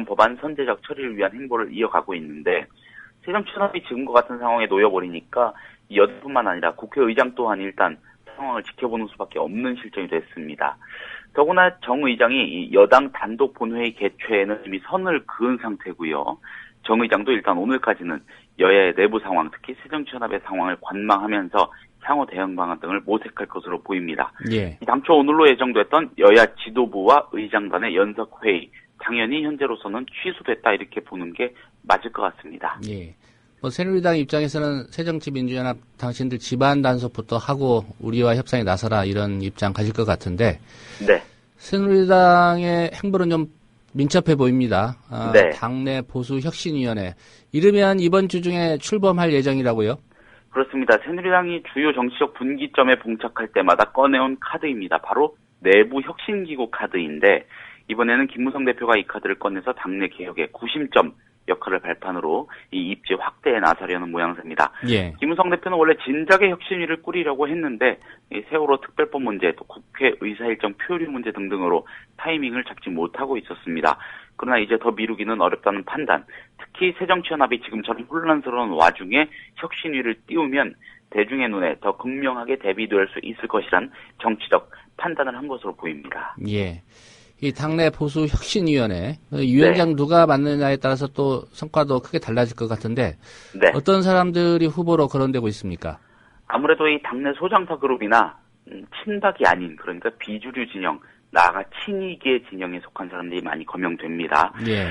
법안 선제적 처리를 위한 행보를 이어가고 있는데 새정치연합이 지금과 같은 상황에 놓여버리니까 이 여당뿐만 아니라 국회의장 또한 일단 상황을 지켜보는 수밖에 없는 실정이 됐습니다. 더구나 정 의장이 이 여당 단독 본회의 개최에는 이미 선을 그은 상태고요. 정 의장도 일단 오늘까지는 여야의 내부 상황, 특히 새정치연합의 상황을 관망하면서 향후 대응 방안 등을 모색할 것으로 보입니다. 예. 당초 오늘로 예정됐던 여야 지도부와 의장단의 연석회의, 당연히 현재로서는 취소됐다 이렇게 보는 게 맞을 것 같습니다. 예. 뭐 새누리당 입장에서는 새정치민주연합 당신들 집안 단속부터 하고 우리와 협상에 나서라 이런 입장 가질 것 같은데 네. 새누리당의 행보는 좀 민첩해 보입니다. 네. 당내 보수혁신위원회 이르면 이번 주 중에 출범할 예정이라고요? 그렇습니다. 새누리당이 주요 정치적 분기점에 봉착할 때마다 꺼내온 카드입니다. 바로 내부 혁신기구 카드인데 이번에는 김무성 대표가 이 카드를 꺼내서 당내 개혁의 구심점 역할을 발판으로 이 입지 확대에 나서려는 모양새입니다. 예. 김무성 대표는 원래 진작에 혁신위를 꾸리려고 했는데 이 세월호 특별법 문제, 또 국회 의사일정 표류 문제 등등으로 타이밍을 잡지 못하고 있었습니다. 그러나 이제 더 미루기는 어렵다는 판단, 특히 새정치연합이 지금처럼 혼란스러운 와중에 혁신위를 띄우면 대중의 눈에 더 극명하게 대비될 수 있을 것이란 정치적 판단을 한 것으로 보입니다. 예. 이 당내 보수혁신위원회 위원장 네. 누가 맡느냐에 따라서 또 성과도 크게 달라질 것 같은데 네. 어떤 사람들이 후보로 거론되고 있습니까? 아무래도 이 당내 소장파 그룹이나 친박이 아닌 그러니까 비주류 진영 나아가 친이계 진영에 속한 사람들이 많이 거명됩니다. 예.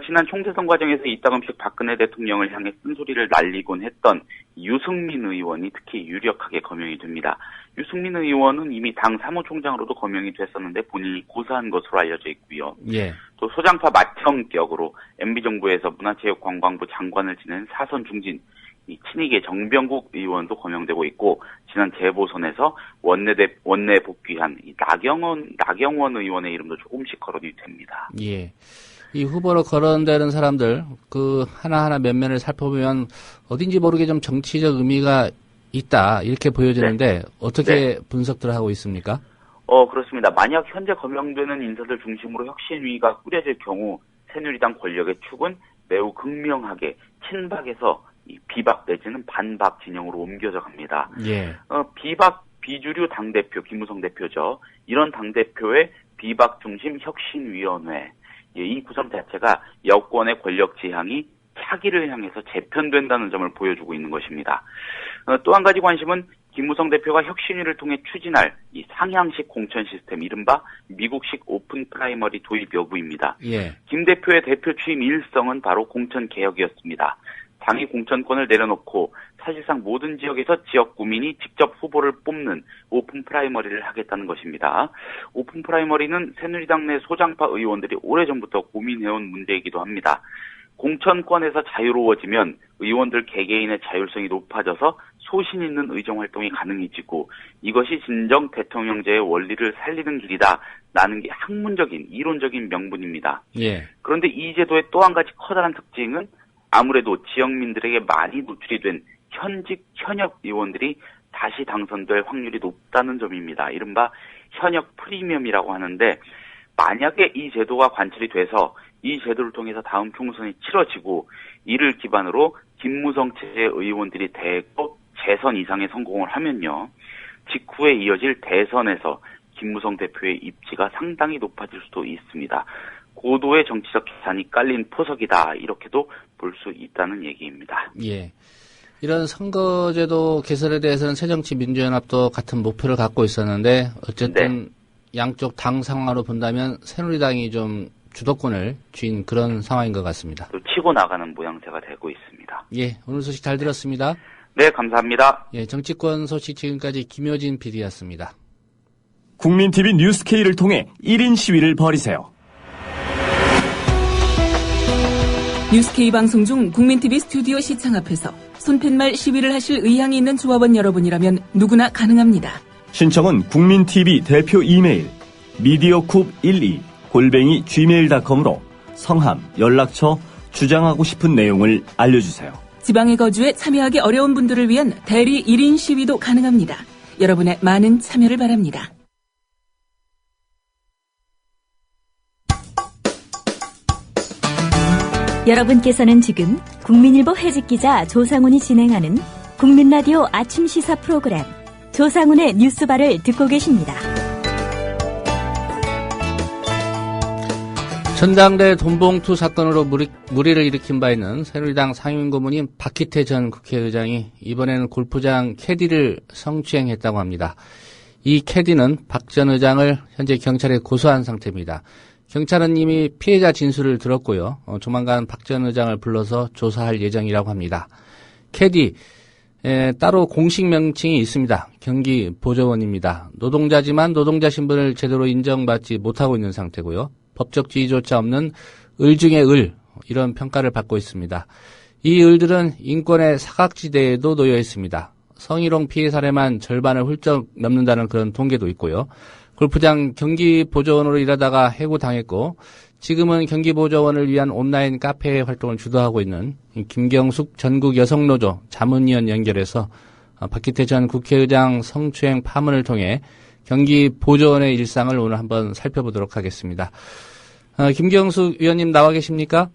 지난 총재선 과정에서 이따금씩 박근혜 대통령을 향해 쓴소리를 날리곤 했던 유승민 의원이 특히 유력하게 거명이 됩니다. 유승민 의원은 이미 당 사무총장으로도 거명이 됐었는데 본인이 고사한 것으로 알려져 있고요. 예. 또 소장파 맏형격으로 MB정부에서 문화체육관광부 장관을 지낸 사선 중진 이 친이계 정병국 의원도 거명되고 있고 지난 재보선에서 원내 복귀한 이 나경원 의원의 이름도 조금씩 거론이 됩니다. 예. 이 후보로 거론되는 사람들 그 하나하나 면면을 살펴보면 어딘지 모르게 좀 정치적 의미가 있다 이렇게 보여지는데 어떻게 분석들 하고 있습니까? 그렇습니다. 만약 현재 거명되는 인사들 중심으로 혁신위가 꾸려질 경우 새누리당 권력의 축은 매우 극명하게 친박에서 이 비박 내지는 반박 진영으로 옮겨져 갑니다. 예. 비박 비주류 당대표, 김무성 대표죠. 이런 당대표의 비박 중심 혁신위원회. 이 구성 자체가 여권의 권력 지향이 차기를 향해서 재편된다는 점을 보여주고 있는 것입니다. 또 한 가지 관심은 김무성 대표가 혁신위를 통해 추진할 이 상향식 공천 시스템, 이른바 미국식 오픈 프라이머리 도입 여부입니다. 예. 김 대표의 대표 취임 일성은 바로 공천 개혁이었습니다. 당이 공천권을 내려놓고 사실상 모든 지역에서 지역 구민이 직접 후보를 뽑는 오픈 프라이머리를 하겠다는 것입니다. 오픈 프라이머리는 새누리당 내 소장파 의원들이 오래전부터 고민해온 문제이기도 합니다. 공천권에서 자유로워지면 의원들 개개인의 자율성이 높아져서 소신 있는 의정 활동이 가능해지고 이것이 진정 대통령제의 원리를 살리는 길이다라는 게 학문적인 이론적인 명분입니다. 예. 그런데 이 제도의 또 한 가지 커다란 특징은 아무래도 지역민들에게 많이 노출이 된 현역 의원들이 다시 당선될 확률이 높다는 점입니다. 이른바 현역 프리미엄이라고 하는데 만약에 이 제도가 관철이 돼서 이 제도를 통해서 다음 총선이 치러지고 이를 기반으로 김무성 체제 의원들이 대거 재선 이상의 성공을 하면요. 직후에 이어질 대선에서 김무성 대표의 입지가 상당히 높아질 수도 있습니다. 고도의 정치적 계산이 깔린 포석이다. 이렇게도 볼 수 있다는 얘기입니다. 예. 이런 선거제도 개선에 대해서는 새정치민주연합도 같은 목표를 갖고 있었는데 어쨌든 양쪽 당 상황으로 본다면 새누리당이 좀 주도권을 쥔 그런 상황인 것 같습니다. 또 치고 나가는 모양새가 되고 있습니다. 예, 오늘 소식 잘 들었습니다. 네, 감사합니다. 예, 정치권 소식 지금까지 김효진 PD였습니다. 국민TV 뉴스K를 통해 1인 시위를 벌이세요. 뉴스K 방송 중 국민TV 스튜디오 시청 앞에서 손팻말 시위를 하실 의향이 있는 조합원 여러분이라면 누구나 가능합니다. 신청은 국민TV 대표 이메일 mediacoup12@gmail.com으로 성함, 연락처, 주장하고 싶은 내용을 알려주세요. 지방에 거주해 참여하기 어려운 분들을 위한 대리 1인 시위도 가능합니다. 여러분의 많은 참여를 바랍니다. 여러분께서는 지금 국민일보 해직기자 조상훈이 진행하는 국민라디오 아침 시사 프로그램 조상훈의 뉴스바를 듣고 계십니다. 전당대 돈봉투 사건으로 물의를 일으킨 바 있는 새누리당 상임고문인 박기태 전 국회의장이 이번에는 골프장 캐디를 성추행했다고 합니다. 이 캐디는 박 전 의장을 현재 경찰에 고소한 상태입니다. 경찰은 이미 피해자 진술을 들었고요. 조만간 박 전 의장을 불러서 조사할 예정이라고 합니다. 캐디, 따로 공식 명칭이 있습니다. 경기 보조원입니다. 노동자지만 노동자 신분을 제대로 인정받지 못하고 있는 상태고요. 법적 지위조차 없는 을 중의 을, 이런 평가를 받고 있습니다. 이 을들은 인권의 사각지대에도 놓여 있습니다. 성희롱 피해 사례만 절반을 훌쩍 넘는다는 그런 통계도 있고요. 골프장 경기보조원으로 일하다가 해고당했고 지금은 경기보조원을 위한 온라인 카페 활동을 주도하고 있는 김경숙 전국여성노조 자문위원 연결해서 박기태 전 국회의장 성추행 파문을 통해 경기보조원의 일상을 오늘 한번 살펴보도록 하겠습니다. 김경숙 위원님 나와 계십니까?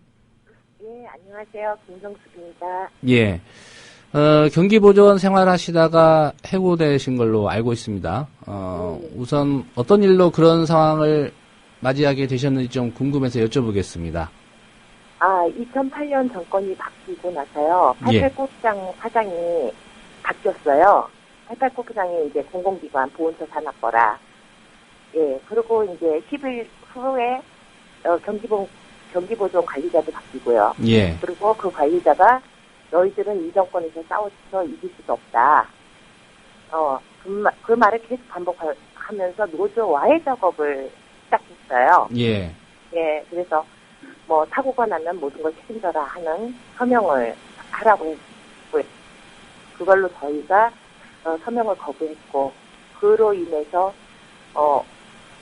예, 안녕하세요. 김경숙입니다. 예. 경기보조원 생활하시다가 해고되신 걸로 알고 있습니다. 우선 어떤 일로 그런 상황을 맞이하게 되셨는지 좀 궁금해서 여쭤보겠습니다. 2008년 정권이 바뀌고 나서요. 88골프장 사장이 바뀌었어요. 88골프장이 이제 공공기관 보훈처 산업거라. 예, 그리고 이제 10일 후에 경기보조원 관리자도 바뀌고요. 예. 그리고 그 관리자가 너희들은 이 정권에서 싸워서 이길 수도 없다. 그 말을 계속 반복하면서 노조 와해 작업을 시작했어요. 예. 예, 그래서 뭐 사고가 나면 모든 걸 책임져라 하는 서명을 하라고 했고요. 그걸로 저희가 서명을 거부했고, 그로 인해서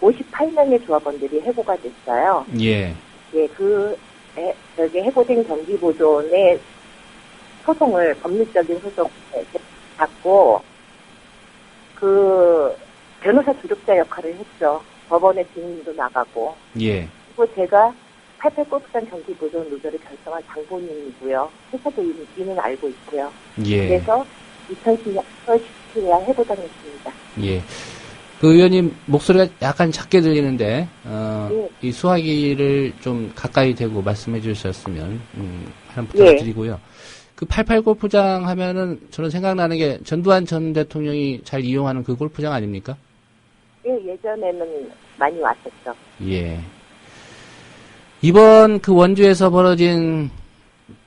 58명의 조합원들이 해고가 됐어요. 예. 예, 저기 해고된 경기보존의 소송을, 법률적인 소송을 받고, 변호사 조력자 역할을 했죠. 법원에 증인도 나가고. 예. 그리고 제가 88 골프장 경기보존 노조를 결성한 장본인이고요. 회사도 이는 알고 있고요. 예. 그래서 2010년 17년 해고당했습니다. 예. 그 의원님 목소리가 약간 작게 들리는데, 예. 이 수화기를 좀 가까이 대고 말씀해 주셨으면, 하나 부탁드리고요. 그 88 골프장 하면은 저는 생각나는 게 전두환 전 대통령이 잘 이용하는 그 골프장 아닙니까? 예, 예전에는 많이 왔었죠. 예. 이번 그 원주에서 벌어진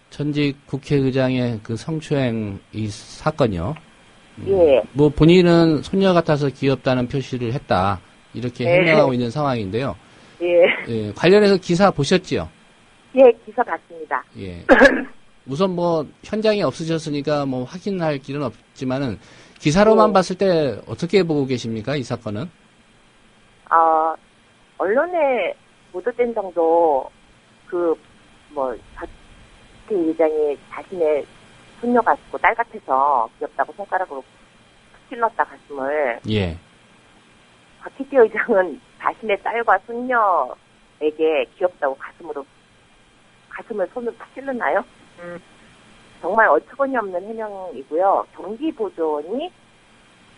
전직 국회의장의 그 성추행 이 사건이요. 예. 뭐 본인은 손녀 같아서 귀엽다는 표시를 했다. 이렇게 해명하고 있는 상황인데요. 예. 예. 관련해서 기사 보셨지요? 예, 기사 봤습니다. 예. 우선 뭐 현장에 없으셨으니까 뭐 확인할 길은 없지만은 기사로만 봤을 때 어떻게 보고 계십니까? 이 사건은? 언론에 보도된 정도 박 의장이 자신의 손녀 같고 딸 같아서 귀엽다고 손가락으로 찔렀다 가슴을. 예. 박희태 의장은 자신의 딸과 손녀에게 귀엽다고 가슴을 손으로 탁 찔렀나요? 정말 어처구니 없는 해명이고요. 경기보존이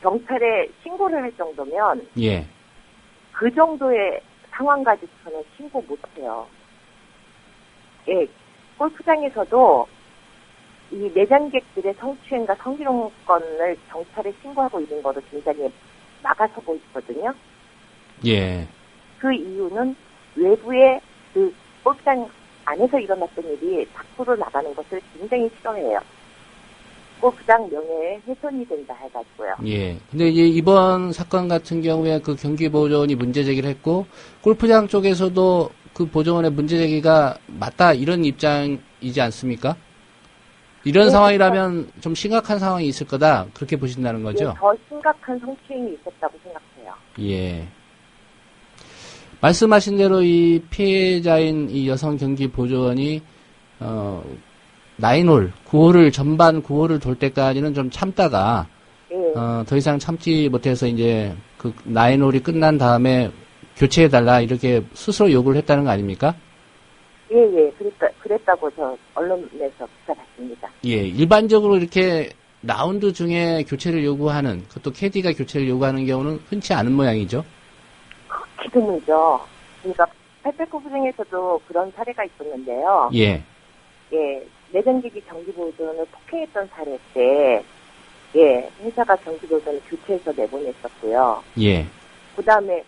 경찰에 신고를 할 정도면 예. 그 정도의 상황까지 저는 신고 못해요. 예, 골프장에서도 이 내장객들의 성추행과 성희롱건을 경찰에 신고하고 있는 것도 굉장히 막아서고 있거든요. 예. 그 이유는 외부의 그 골프장 안에서 일어났던 일이 밖으로 나가는 것을 굉장히 싫어해요. 골프장 명예에 훼손이 된다 해가지고요. 예. 근데 이제 이번 사건 같은 경우에 그 경기보존이 문제 제기를 했고, 골프장 쪽에서도 그 보존의 문제 제기가 맞다, 이런 입장이지 않습니까? 이런 상황이라면 좀 심각한 상황이 있을 거다, 그렇게 보신다는 거죠? 더 심각한 성추행이 있었다고 생각해요. 예. 말씀하신 대로 이 피해자인 이 여성 경기보조원이, 9홀, 전반 9홀을 돌 때까지는 좀 참다가, 더 이상 참지 못해서 이제 그 9홀이 끝난 다음에 교체해달라, 이렇게 스스로 요구를 했다는 거 아닙니까? 예. 그랬다고 저 언론에서 기사 봤습니다. 예. 일반적으로 이렇게 라운드 중에 교체를 요구하는, 그것도 캐디가 교체를 요구하는 경우는 흔치 않은 모양이죠? 극히 드물죠. 그러니까 88 골프장에서도 그런 사례가 있었는데요. 예. 예. 내장객이 경기보존을 폭행했던 사례 때, 예, 회사가 경기보존을 교체해서 내보냈었고요. 예. 그 다음에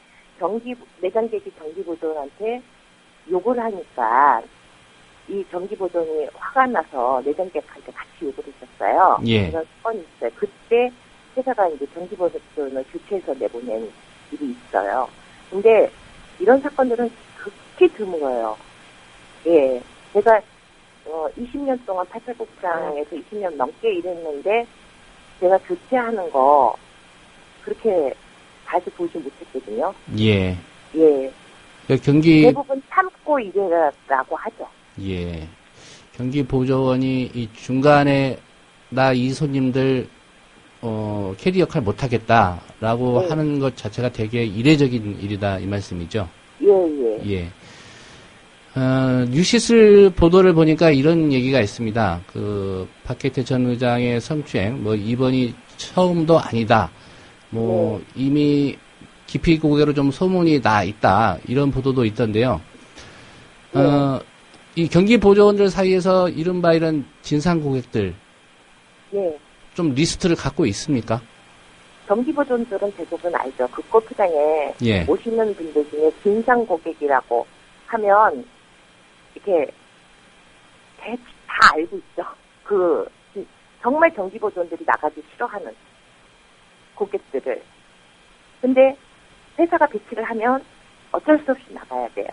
내장객이 경기보존한테 욕을 하니까, 이 경기보존이 화가 나서 내장객한테 같이 욕을 했었어요. 예. 그런 사건이 있어요. 그때 회사가 이제 경기보존을 교체해서 내보낸 일이 있어요. 근데 이런 사건들은 극히 드물어요. 예. 제가 20년 동안 88 골프장에서 20년 넘게 일했는데 제가 교체하는 거 그렇게 자주 보지 못했거든요. 예. 예. 대부분 참고 일해라고 하죠. 예. 경기보조원이 이 중간에 나 이 손님들 캐디 역할 못하겠다라고 하는 것 자체가 되게 이례적인 일이다 이 말씀이죠. 예. 뉴시스 보도를 보니까 이런 얘기가 있습니다. 그 박혜태 전 의장의 성추행, 뭐 이번이 처음도 아니다. 뭐 이미 깊이 고개로 좀 소문이 나 있다. 이런 보도도 있던데요. 이 경기보조원들 사이에서 이른바 이런 진상 고객들, 좀 리스트를 갖고 있습니까? 경기보존들은 대부분 알죠. 그 골프장에 오시는 분들 중에 진상 고객이라고 하면 이렇게 다 알고 있죠. 정말 경기보존들이 나가기 싫어하는 고객들을. 근데 회사가 배치를 하면 어쩔 수 없이 나가야 돼요.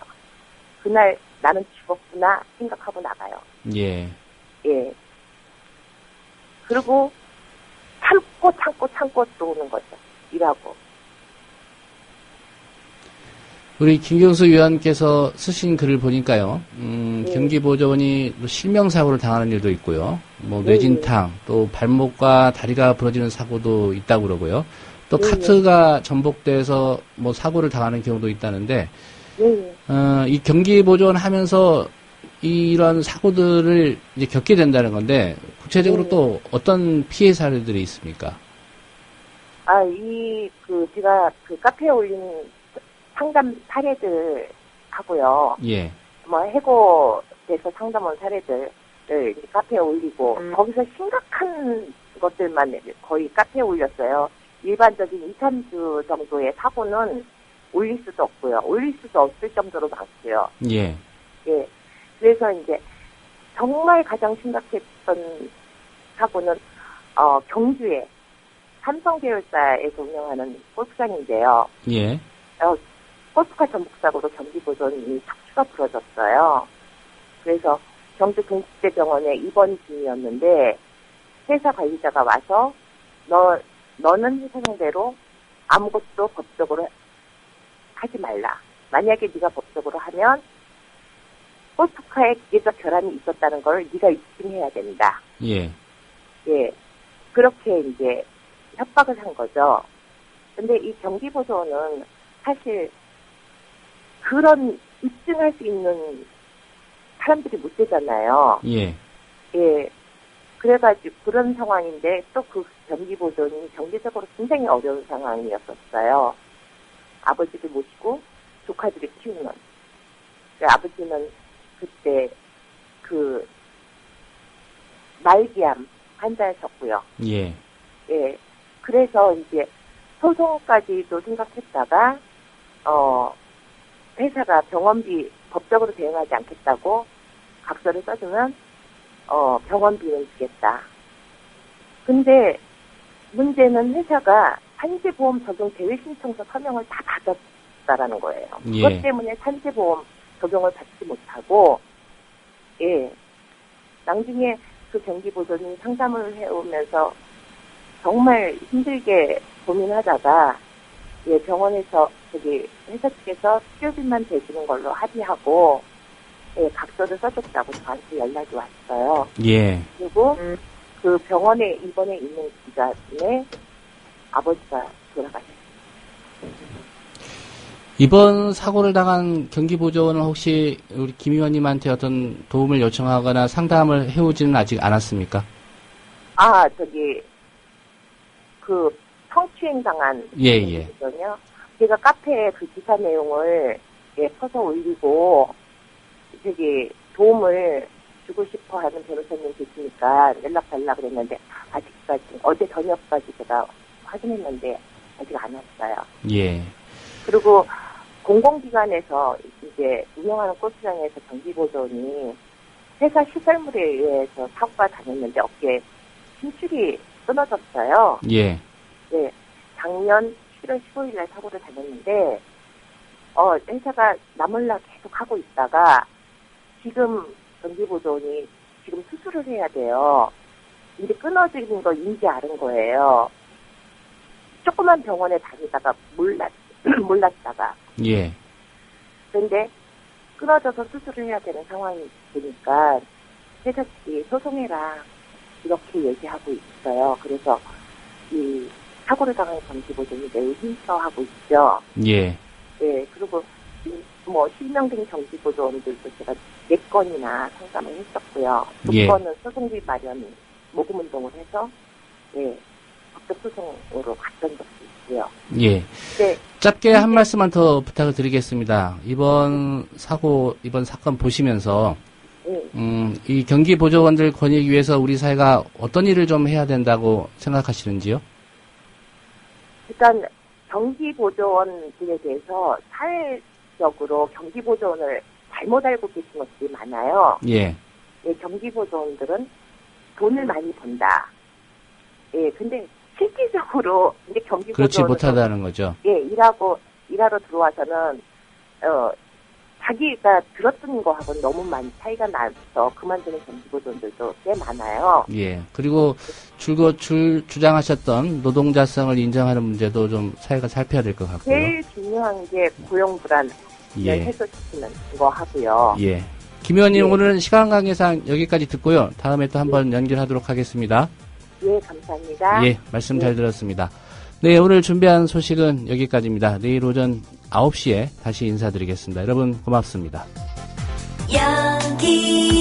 그날 나는 죽었구나 생각하고 나가요. 예. 그리고 참고 또 오는 거죠. 일하고. 우리 김경수 위원께서 쓰신 글을 보니까요, 경기보조원이 실명사고를 당하는 일도 있고요, 뭐 뇌진탕, 또 발목과 다리가 부러지는 사고도 있다고 그러고요, 또 카트가 전복돼서 뭐 사고를 당하는 경우도 있다는데, 이 경기보조원 하면서 이런 사고들을 이제 겪게 된다는 건데, 구체적으로 또 어떤 피해 사례들이 있습니까? 제가 카페에 올린 상담 사례들 하고요. 예. 뭐 해고돼서 상담 온 사례들을 이제 카페에 올리고 거기서 심각한 것들만 거의 카페에 올렸어요. 일반적인 2, 3주 정도의 사고는 올릴 수도 없고요. 올릴 수도 없을 정도로 많고요. 예. 예. 그래서 이제 정말 가장 심각했던 사고는 경주에 삼성 계열사에서 운영하는 골프장인데요. 예. 골프카 전복사고로 경기보조원이 척추가 부러졌어요. 그래서 경주 동국대병원에 입원 중이었는데 회사 관리자가 와서 너는 회사 상대로 아무것도 법적으로 하지 말라. 만약에 네가 법적으로 하면 골프카에 기계적 결함이 있었다는 걸 네가 입증해야 된다. 예. 예. 그렇게 이제 협박을 한 거죠. 근데 이 경기보조원은 사실 그런 입증할 수 있는 사람들이 못 되잖아요. 예. 예. 그래가지고 그런 상황인데 또 그 경기보조원이 경제적으로 굉장히 어려운 상황이었었어요. 아버지를 모시고 조카들을 키우는. 아버지는 그때 말기암 환자였었고요. 예. 예. 그래서 이제 소송까지도 생각했다가 회사가 병원비 법적으로 대응하지 않겠다고 각서를 써주면 병원비는 주겠다. 근데 문제는 회사가 산재보험 적용 대외 신청서 서명을 다 받았다라는 거예요. 예. 그것 때문에 산재보험 적용을 받지 못하고, 예. 나중에 그 경기보조원이 상담을 해오면서 정말 힘들게 고민하다가, 예, 병원에서, 회사 측에서 치료비만 대주는 걸로 합의하고, 예, 각서를 써줬다고 저한테 연락이 왔어요. 예. 그리고 그 병원에 입원해 있는 기간에 아버지가 돌아가셨어요. 이번 사고를 당한 경기보조원은 혹시 우리 김 의원님한테 어떤 도움을 요청하거나 상담을 해오지는 아직 않았습니까? 성추행 당한. 예. 제가 카페에 그 기사 내용을, 예, 퍼서 올리고, 도움을 주고 싶어 하는 변호사님 계시니까 연락달라고 그랬는데, 아직까지, 어제 저녁까지 제가 확인했는데, 아직 안 왔어요. 예. 그리고 공공기관에서 이제 운영하는 골프장에서 경기보조원이 회사 시설물에 의해서 사고가 당했는데 어깨에 힘줄이 끊어졌어요. 예. 네. 작년 7월 15일 날 사고를 당했는데, 회사가 나몰라 계속 하고 있다가, 지금 경기보조원이 지금 수술을 해야 돼요. 근데 끊어지는 거 인지 않은 거예요. 조그만 병원에 다니다가 몰랐다가. 예. 그런데 끊어져서 수술을 해야 되는 상황이 되니까 회사 측이 소송해라 이렇게 얘기하고 있어요. 그래서 이 사고를 당한 경기보조원이 매우 힘써하고 있죠. 예. 네. 그리고 뭐 실명된 경기보조원들도 제가 4건이나 상담을 했었고요. 2건은 소송비 마련 모금운동을 해서 네, 법적 소송으로 갔던 적도 있고요. 예. 네. 짧게 한 말씀만 더 부탁을 드리겠습니다. 이번 사건 보시면서 이 경기보조원들 권익 위해서 우리 사회가 어떤 일을 좀 해야 된다고 생각하시는지요? 일단 경기보조원들에 대해서 사회적으로 경기보조원을 잘못 알고 계신 것들이 많아요. 예. 예, 경기보조원들은 돈을 많이 번다. 예, 근데 실질적으로 이제 경기보조원 그렇지 못하다는 거죠. 예, 일하러 들어와서는 자기가 들었던 거하고는 너무 많이 차이가 나서 그만두는 정기보존들도 꽤 많아요. 예. 그리고 줄곧 주장하셨던 노동자성을 인정하는 문제도 좀 사회가 살펴야 될 것 같고요. 제일 중요한 게 고용 불안을 해소시키는 거 하고요. 예. 김 의원님, 오늘은 시간 관계상 여기까지 듣고요. 다음에 또 한번 연결하도록 하겠습니다. 예, 감사합니다. 예, 말씀 잘 들었습니다. 네, 오늘 준비한 소식은 여기까지입니다. 내일 오전 9시에 다시 인사드리겠습니다. 여러분 고맙습니다. 여기